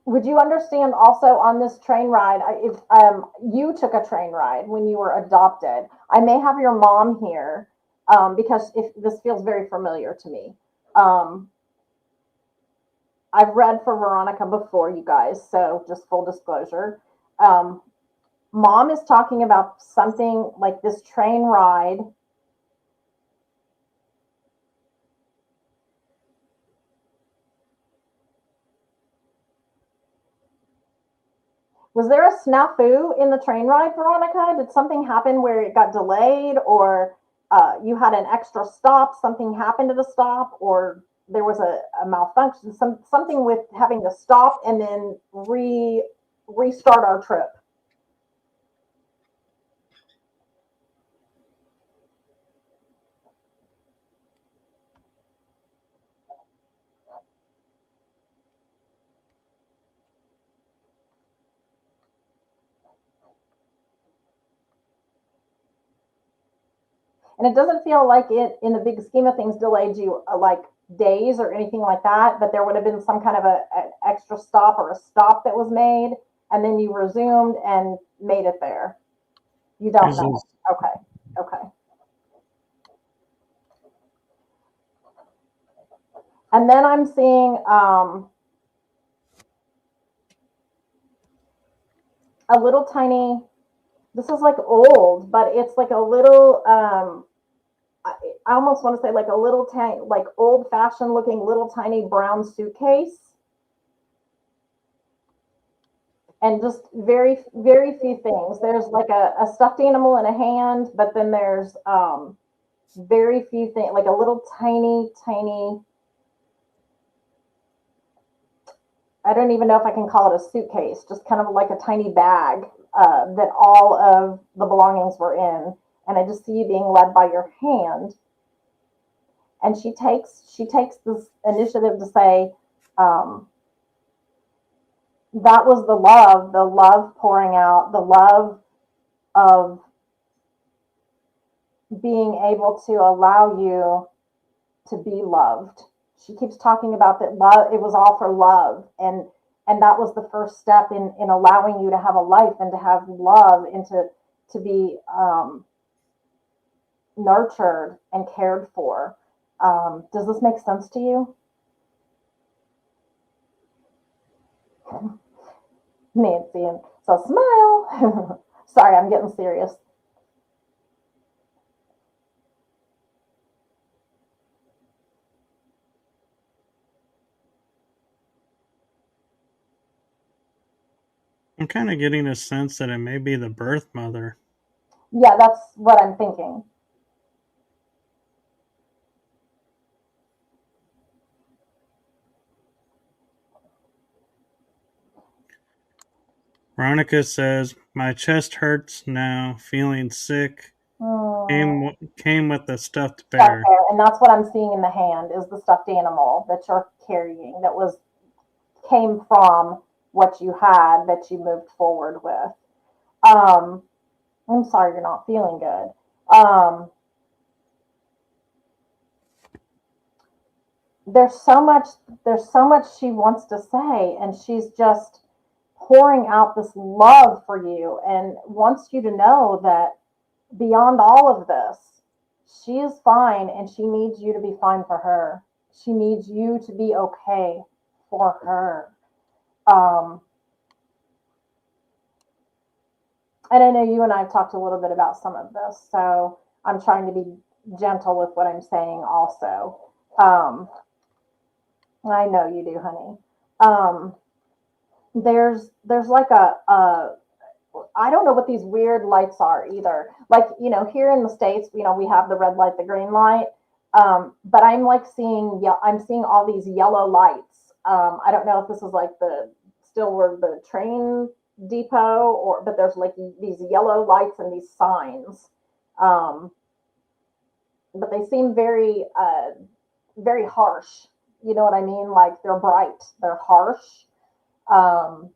would you understand also on this train ride, if you took a train ride when you were adopted, I may have your mom here because if this feels very familiar to me. Um, I've read for Veronica before, you guys, so just full disclosure. Um, Mom is talking about something like this train ride. Was there a snafu in the train ride, Veronica? Did something happen where it got delayed, or you had an extra stop? Something happened to the stop, or there was a malfunction? Something with having to stop and then restart our trip. And it doesn't feel like it, in the big scheme of things, delayed you like days or anything like that. But there would have been some kind of an extra stop or a stop that was made, and then you resumed and made it there. You don't know. Okay. Okay. And then I'm seeing a little tiny. This is like old, but it's like a little. I almost want to say like a little tiny, like old fashioned looking little tiny brown suitcase. And just very few things. There's like a stuffed animal in a hand, but then there's very few things, like a little tiny. I don't even know if I can call it a suitcase, just kind of like a tiny bag that all of the belongings were in. And I just see you being led by your hand. And she takes this initiative to say, that was the love pouring out, the love of being able to allow you to be loved. She keeps talking about that love, it was all for love. And that was the first step in allowing you to have a life and to have love and to be nurtured and cared for. Does this make sense to you? Nancy, and so smile. Sorry, I'm getting serious. I'm kind of getting a sense that it may be the birth mother. Yeah, that's what I'm thinking. Veronica says, my chest hurts now, feeling sick. Mm, Came with the stuffed stuffed bear. bear, and that's what I'm seeing in the hand is the stuffed animal that you're carrying that was came from what you had that you moved forward with. Um, I'm sorry you're not feeling good. There's so much there's so much she wants to say, and she's just pouring out this love for you and wants you to know that beyond all of this, she is fine and she needs you to be fine for her. She needs you to be okay for her. Um, and I know you and I have talked a little bit about some of this, so I'm trying to be gentle with what I'm saying also. Um, I know you do, honey. Um, there's like a I don't know what these weird lights are either. Like, here in the States, we have the red light, the green light. But I'm like I'm seeing all these yellow lights. I don't know if this is like still where the train depot but there's like these yellow lights and these signs. Um, but they seem very very harsh. You know what I mean? Like they're bright, they're harsh, um,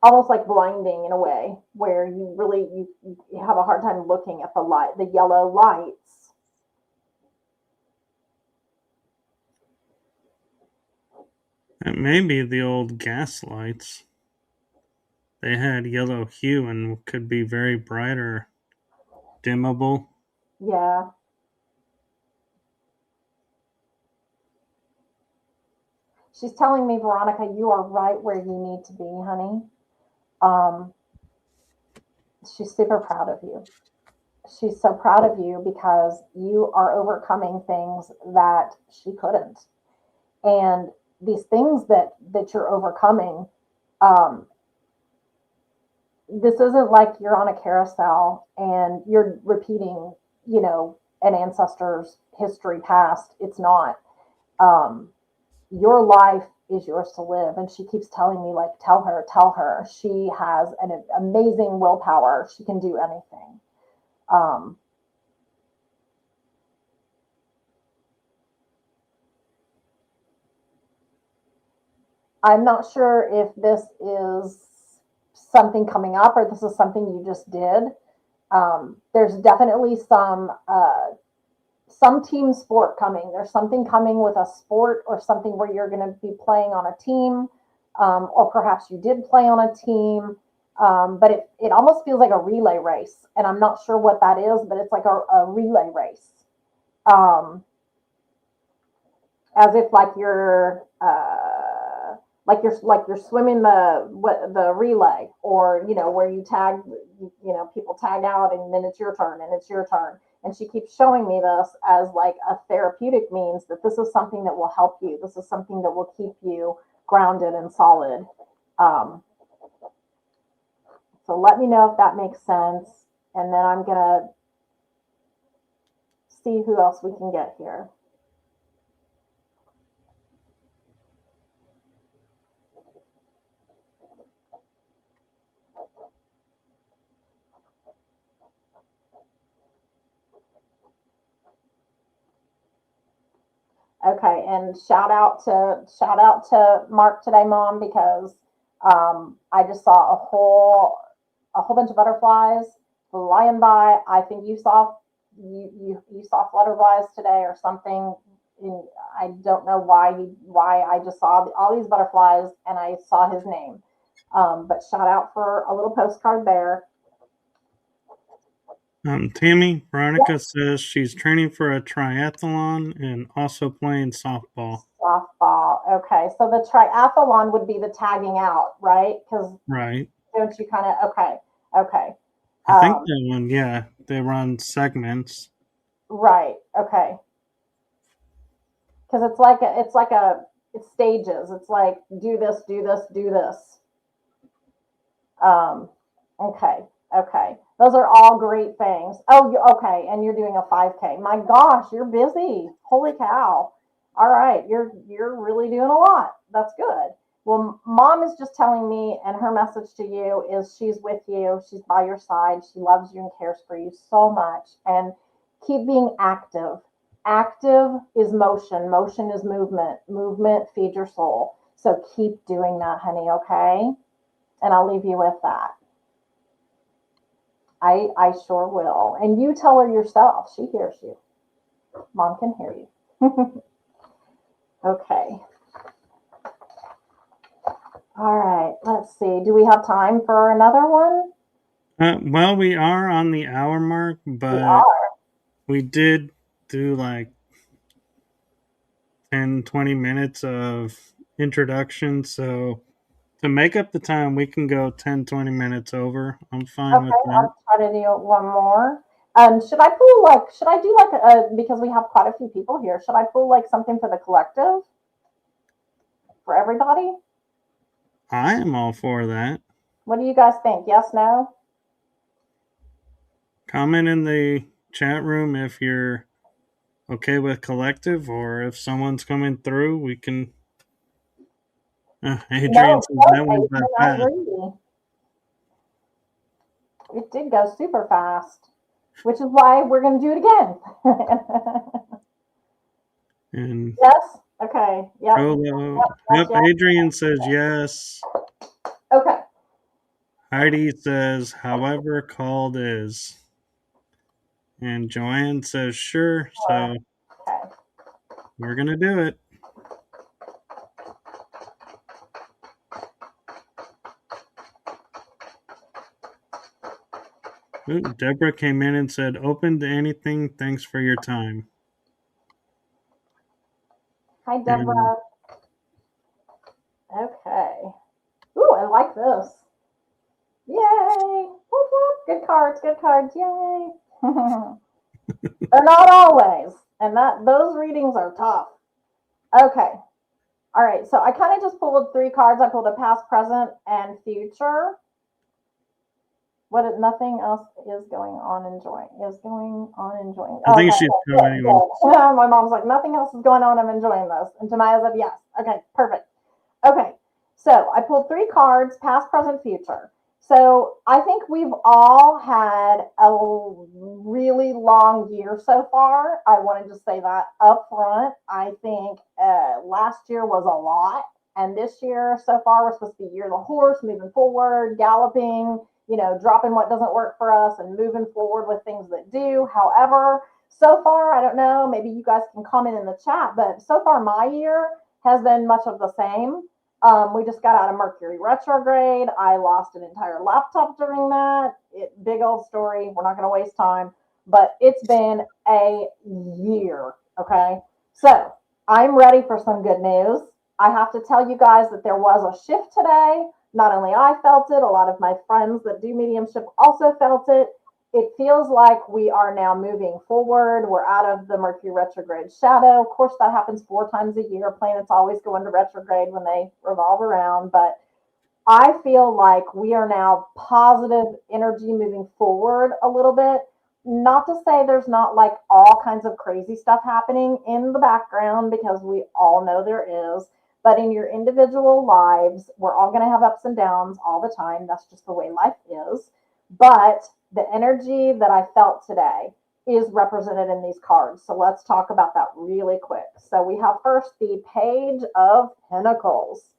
almost like blinding in a way, where you really you have a hard time looking at the light, the yellow lights. It may be the old gas lights. They had yellow hue and could be very bright or dimmable. Yeah, she's telling me, Veronica, you are right where you need to be, honey. Um, she's super proud of you. She's so proud of you because you are overcoming things that she couldn't. And these things that you're overcoming, um, this isn't like you're on a carousel and you're repeating, you know, an ancestor's history past. It's not. Um, your life is yours to live. And she keeps telling me, like, tell her. She has an amazing willpower. She can do anything. Um, I'm not sure if this is something coming up or this is something you just did. There's definitely some team sport coming. There's something coming with a sport or something where you're going to be playing on a team, or perhaps you did play on a team. But it almost feels like a relay race, and I'm not sure what that is, but it's like a relay race, as if like you're swimming the relay, or you know where you tag, you know, people tag out and then it's your turn and it's your turn. And she keeps showing me this as like a therapeutic means that this is something that will help you. This is something that will keep you grounded and solid. Um, so let me know if that makes sense, and then I'm gonna see who else we can get here. Okay, and shout out to Mark today, Mom, because I just saw a whole bunch of butterflies flying by. I think you saw flutterflies today or something. In, I don't know why I just saw all these butterflies and I saw his name. But shout out for a little postcard there. Tammy, Veronica says she's training for a triathlon and also playing softball. Softball. Okay, so the triathlon would be the tagging out, right? Because Right. don't you kind of okay, okay, I think um, that one, yeah, they run segments. right, okay, because it's stages. It's like do this, do this, do this. Um, okay, okay, those are all great things. Oh, okay, and you're doing a 5K. My gosh, you're busy. Holy cow! All right, you're really doing a lot. That's good. Well, Mom is just telling me, and her message to you is she's with you. She's by your side. She loves you and cares for you so much. And keep being active. Active is motion. Motion is movement. Movement feeds your soul. So keep doing that, honey. Okay. And I'll leave you with that. I sure will. And you tell her yourself. She hears you. Mom can hear you. Okay. All right. Let's see. Do we have time for another one? Well, we are on the hour mark, We but are. we did do like 10, 20 minutes of introduction. So to make up the time, we can go 10, 20 minutes over. I'm fine with Okay. that. I'll try to do one more. Should I do like because we have quite a few people here, should I pull like something for the collective for everybody? I am all for that. What do you guys think? Yes, no? Comment in the chat room if you're okay with collective, or if someone's coming through, we can. Adrian No, says no, that went that I fast. agree. It did go super fast. which is why we're going to do it again. And Yes? Okay. Yep. Cholo, Yep. Yes, yep, yes. Adrian says yes. Okay. Heidi says, however called is. And Joanne says, sure. So Okay. we're going to do it. Ooh, Deborah came in and said, open to anything. Thanks for your time. Hi, And Deborah. Okay. Ooh, I like this. Yay. Whoop, whoop. Good cards. Good cards. Yay. They're not always. And those readings are tough. Okay. All right. So I kind of just pulled three cards. I pulled a past, present, and future. Nothing else is going on enjoying. Is going on enjoying. I think Okay, she's good, commenting. good. My mom's like, nothing else is going on. I'm enjoying this. And Tamaya said, yes. Okay, perfect. Okay, so I pulled three cards, past, present, future. So I think we've all had a really long year so far. I want to just say that up front. I think last year was a lot. And this year so far, we're supposed to be year of the horse, moving forward, galloping, dropping what doesn't work for us and moving forward with things that do. However, so far, I don't know, maybe you guys can comment in the chat, but so far my year has been much of the same. We just got out of Mercury retrograde. I lost an entire laptop during that. Big old story. We're not going to waste time, but it's been a year. Okay. So I'm ready for some good news. I have to tell you guys that there was a shift today. Not only I felt it, a lot of my friends that do mediumship also felt it. It feels like we are now moving forward. We're out of the Mercury retrograde shadow. Of course, that happens 4 times a year. Planets always go into retrograde when they revolve around. But I feel like we are now positive energy moving forward a little bit. Not to say there's not like all kinds of crazy stuff happening in the background because we all know there is. But in your individual lives, we're all going to have ups and downs all the time. That's just the way life is. But the energy that I felt today is represented in these cards. So let's talk about that really quick. So we have first the Page of Pentacles.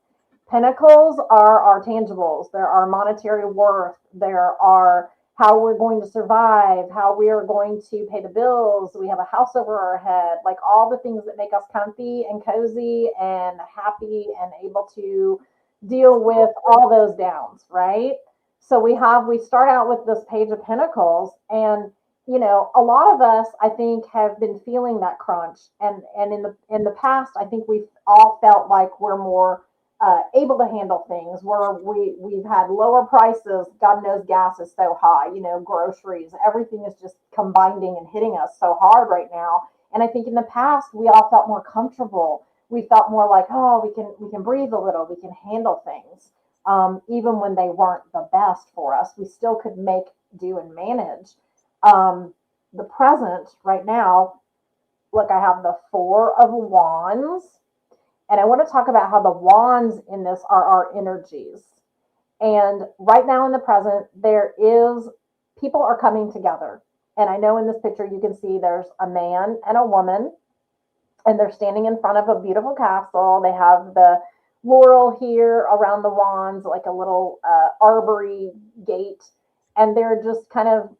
Pentacles are our tangibles. There are monetary worth. There are how we're going to survive, how we are going to pay the bills. We have a house over our head, like all the things that make us comfy and cozy and happy and able to deal with all those downs, right? So we start out with this Page of Pentacles, and a lot of us, I think, have been feeling that crunch, and in the past, I think we've all felt like we're more able to handle things, where we've had lower prices. God knows gas is so high, groceries, everything is just combining and hitting us so hard right now. And I think in the past we all felt more comfortable. We felt more like, oh, we can breathe a little, we can handle things. Even when they weren't the best for us, we still could make do and manage. Um, the present right now, look, I have the Four of Wands, and I want to talk about how the wands in this are our energies. And right now in the present, people are coming together. And I know in this picture you can see there's a man and a woman, and they're standing in front of a beautiful castle. They have the laurel here around the wands, like a little arbory gate. And they're just kind of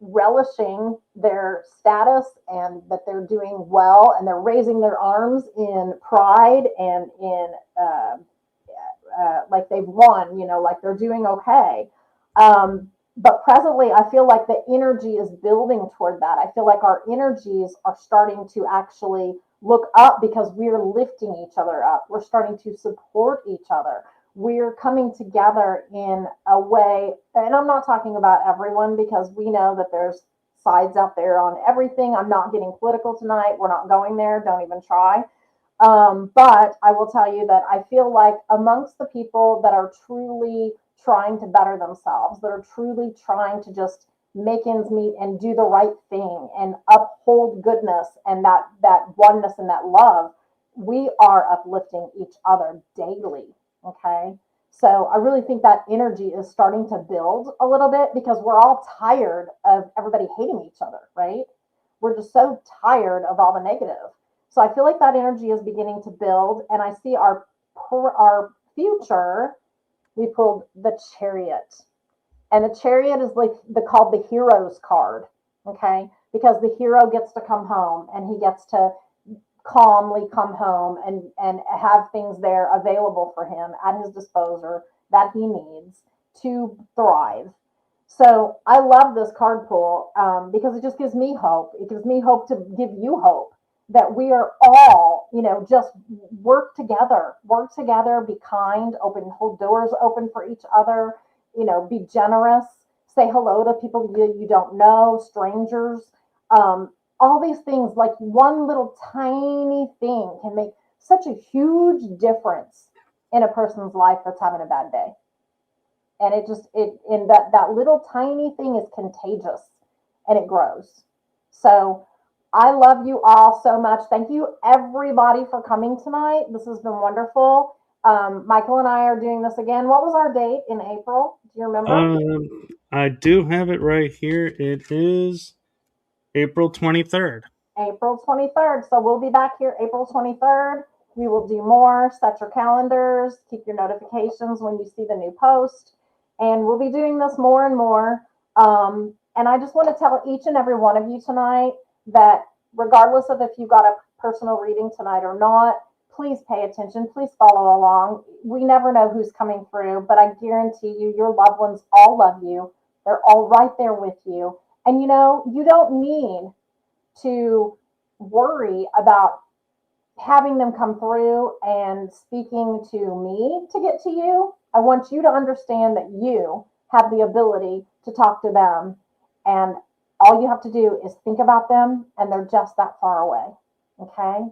relishing their status and that they're doing well, and they're raising their arms in pride and in like they've won, like they're doing okay. But presently, I feel like the energy is building toward that. I feel like our energies are starting to actually look up because we're lifting each other up. We're starting to support each other. We're coming together in a way, and I'm not talking about everyone because we know that there's sides out there on everything. I'm not getting political tonight. We're not going there. Don't even try. But I will tell you that I feel like amongst the people that are truly trying to better themselves, that are truly trying to just make ends meet and do the right thing and uphold goodness and that oneness and that love, we are uplifting each other daily. Okay. So I really think that energy is starting to build a little bit because we're all tired of everybody hating each other, right? We're just so tired of all the negative. So I feel like that energy is beginning to build, and I see our future. We pulled the Chariot, and the Chariot is like called the Hero's card, okay? Because the hero gets to come home and he gets to calmly come home and have things there available for him at his disposal that he needs to thrive. So I love this card pull because it just gives me hope. It gives me hope to give you hope that we are all, just work together, be kind, hold doors open for each other, be generous, say hello to people you don't know, strangers. All these things, like one little tiny thing can make such a huge difference in a person's life that's having a bad day. And it just it in that little tiny thing is contagious and it grows. So I love you all so much. Thank you everybody for coming tonight. This has been wonderful. Michael and I are doing this again. What was our date in April? Do you remember? I do have it right here. It is April 23rd. April 23rd. So we'll be back here April 23rd. We will do more. Set your calendars, keep your notifications when you see the new post. And we'll be doing this more and more. And I just want to tell each and every one of you tonight that regardless of if you got a personal reading tonight or not, please pay attention. Please follow along. We never know who's coming through, but I guarantee you, your loved ones all love you. They're all right there with you. And you don't need to worry about having them come through and speaking to me to get to you. I want you to understand that you have the ability to talk to them, and all you have to do is think about them, and they're just that far away. Okay?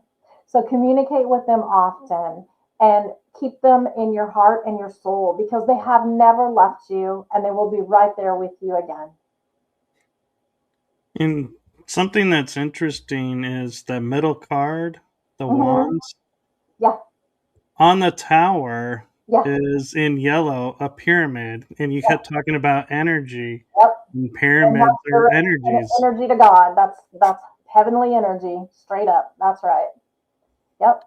So communicate with them often and keep them in your heart and your soul because they have never left you and they will be right there with you again. And something that's interesting is the middle card, the Mm-hmm. wands. Yeah. On the tower Yeah. is in yellow a pyramid, and you Yeah. kept talking about energy, Yep. and And pyramids that's are your energies. energy to God. That's heavenly energy, straight up. That's right. Yep.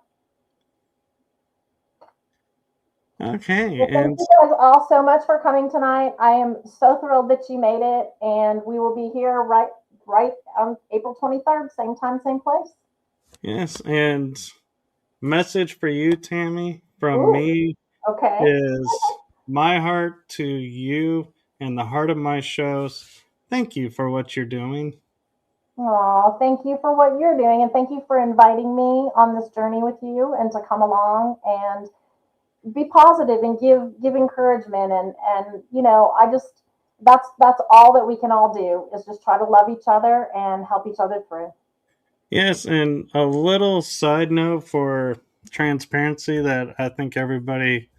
Okay, Well, thank and you guys all so much for coming tonight. I am so thrilled that you made it, and we will be here right on April 23rd, same time, same place. yes, and message for you, Tammy, from Ooh, me okay. is my heart to you and the heart of my shows. Thank you for what you're doing. Oh, thank you for what you're doing, and thank you for inviting me on this journey with you, and to come along and be positive and give encouragement, and I just that's all that we can all do is just try to love each other and help each other through. Yes, and a little side note for transparency that I think everybody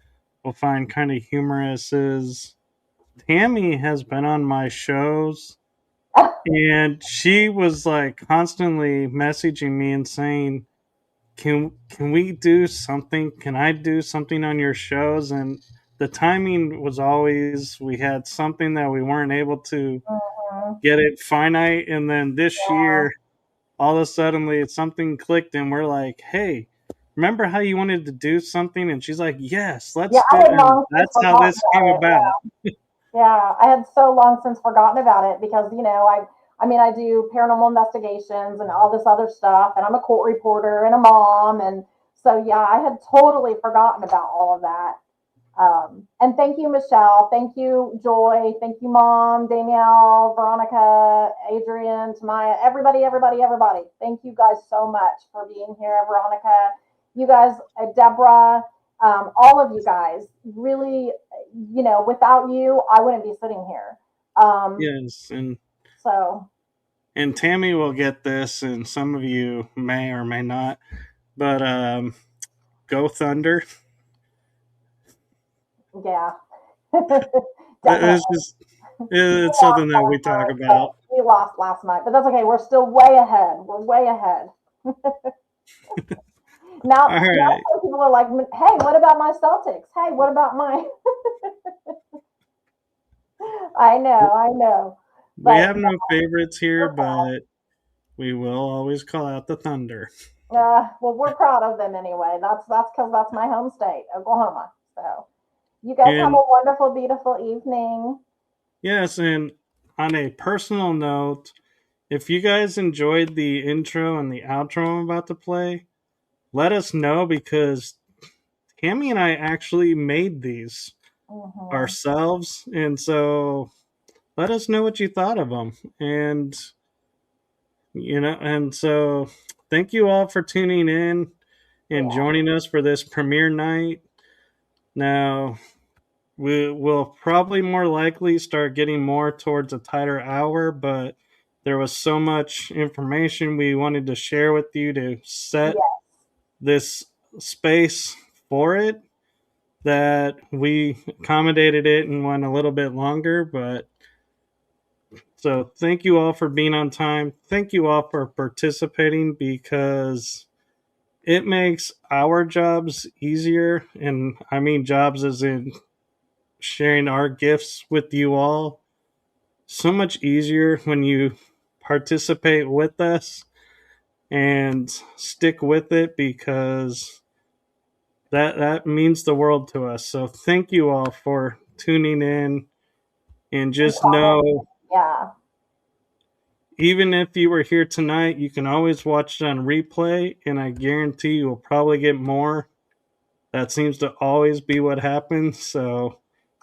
will find kind of humorous is Tammy has been on my shows, and she was like constantly messaging me and saying, can we do something? Can I do something on your shows?" And the timing was always we had something that we weren't able to Mhm. get it finite, and then this Yeah. year all of a sudden something clicked, and we're like, "Hey, remember how you wanted to do something?" And she's like, "Yes, Yeah, let's I do it." had And long since that's how forgotten this came about it. about. Yeah, I had so long since forgotten about it because I mean I do paranormal investigations and all this other stuff, and I'm a court reporter and a mom, and so yeah, I had totally forgotten about all of that. And thank you, Michelle. Thank you, Joy. Thank you, Mom, Danielle, Veronica, Adrian, Tamaya, everybody. Thank you guys so much for being here, Veronica. You guys, Deborah, all of you guys. Really, without you, I wouldn't be sitting here. Um, Yes, so and Tammy will get this, and some of you may or may not. But go Thunder! yeah, It's definitely. just it's something that we talk about. We lost last night, but that's okay. We're still way ahead. We're way ahead. Now, All right. some people are like, "Hey, what about my Celtics? Hey, what about my?" I know. We But have no favorites here, we're proud. but we will always call out the Thunder. Well, we're proud of them anyway. That's because that's my home state, Oklahoma. So you guys have And a wonderful, beautiful evening. yes, and on a personal note, if you guys enjoyed the intro and the outro I'm about to play, let us know because Tammy and I actually made these Hmm. ourselves. And so let us know what you thought of them. And so thank you all for tuning in and Yeah. joining us for this premiere night. Now, we will probably more likely start getting more towards a tighter hour, but there was so much information we wanted to share with you to set Yeah. this space for it that we accommodated it and went a little bit longer. But so thank you all for being on time. Thank you all for participating because it makes our jobs easier. And I mean jobs as in sharing our gifts with you all so much easier when you participate with us and stick with it because that means the world to us. So thank you all for tuning in and just know Yeah. even if you were here tonight, you can always watch it on replay and I guarantee you will probably get more. That seems to always be what happens. So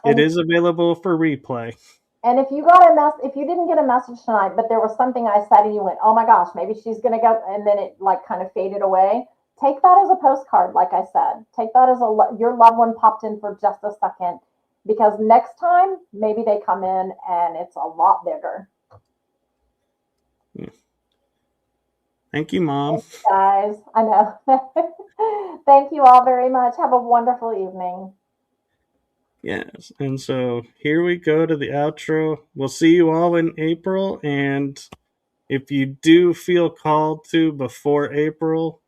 it And is available for replay. and if you got a if you didn't get a message tonight, but there was something I said and you went, "Oh my gosh, maybe she's gonna go," and then it like kind of faded away. Take that as a postcard, like I said. Take that as your loved one popped in for just a second, because next time maybe they come in and it's a lot bigger. Thank you, Mom. Guys, I know. Thank you all very much. Have a wonderful evening. Yes. And so here we go to the outro. We'll see you all in April. And if you do feel called to before April,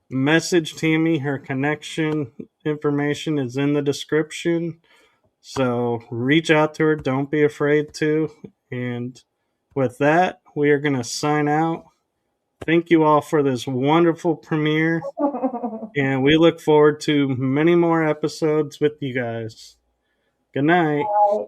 message Tammy. Her connection information is in the description. So reach out to her. Don't be afraid to. And with that, we are going to sign out. Thank you all for this wonderful premiere. And we look forward to many more episodes with you guys. Good night. Bye.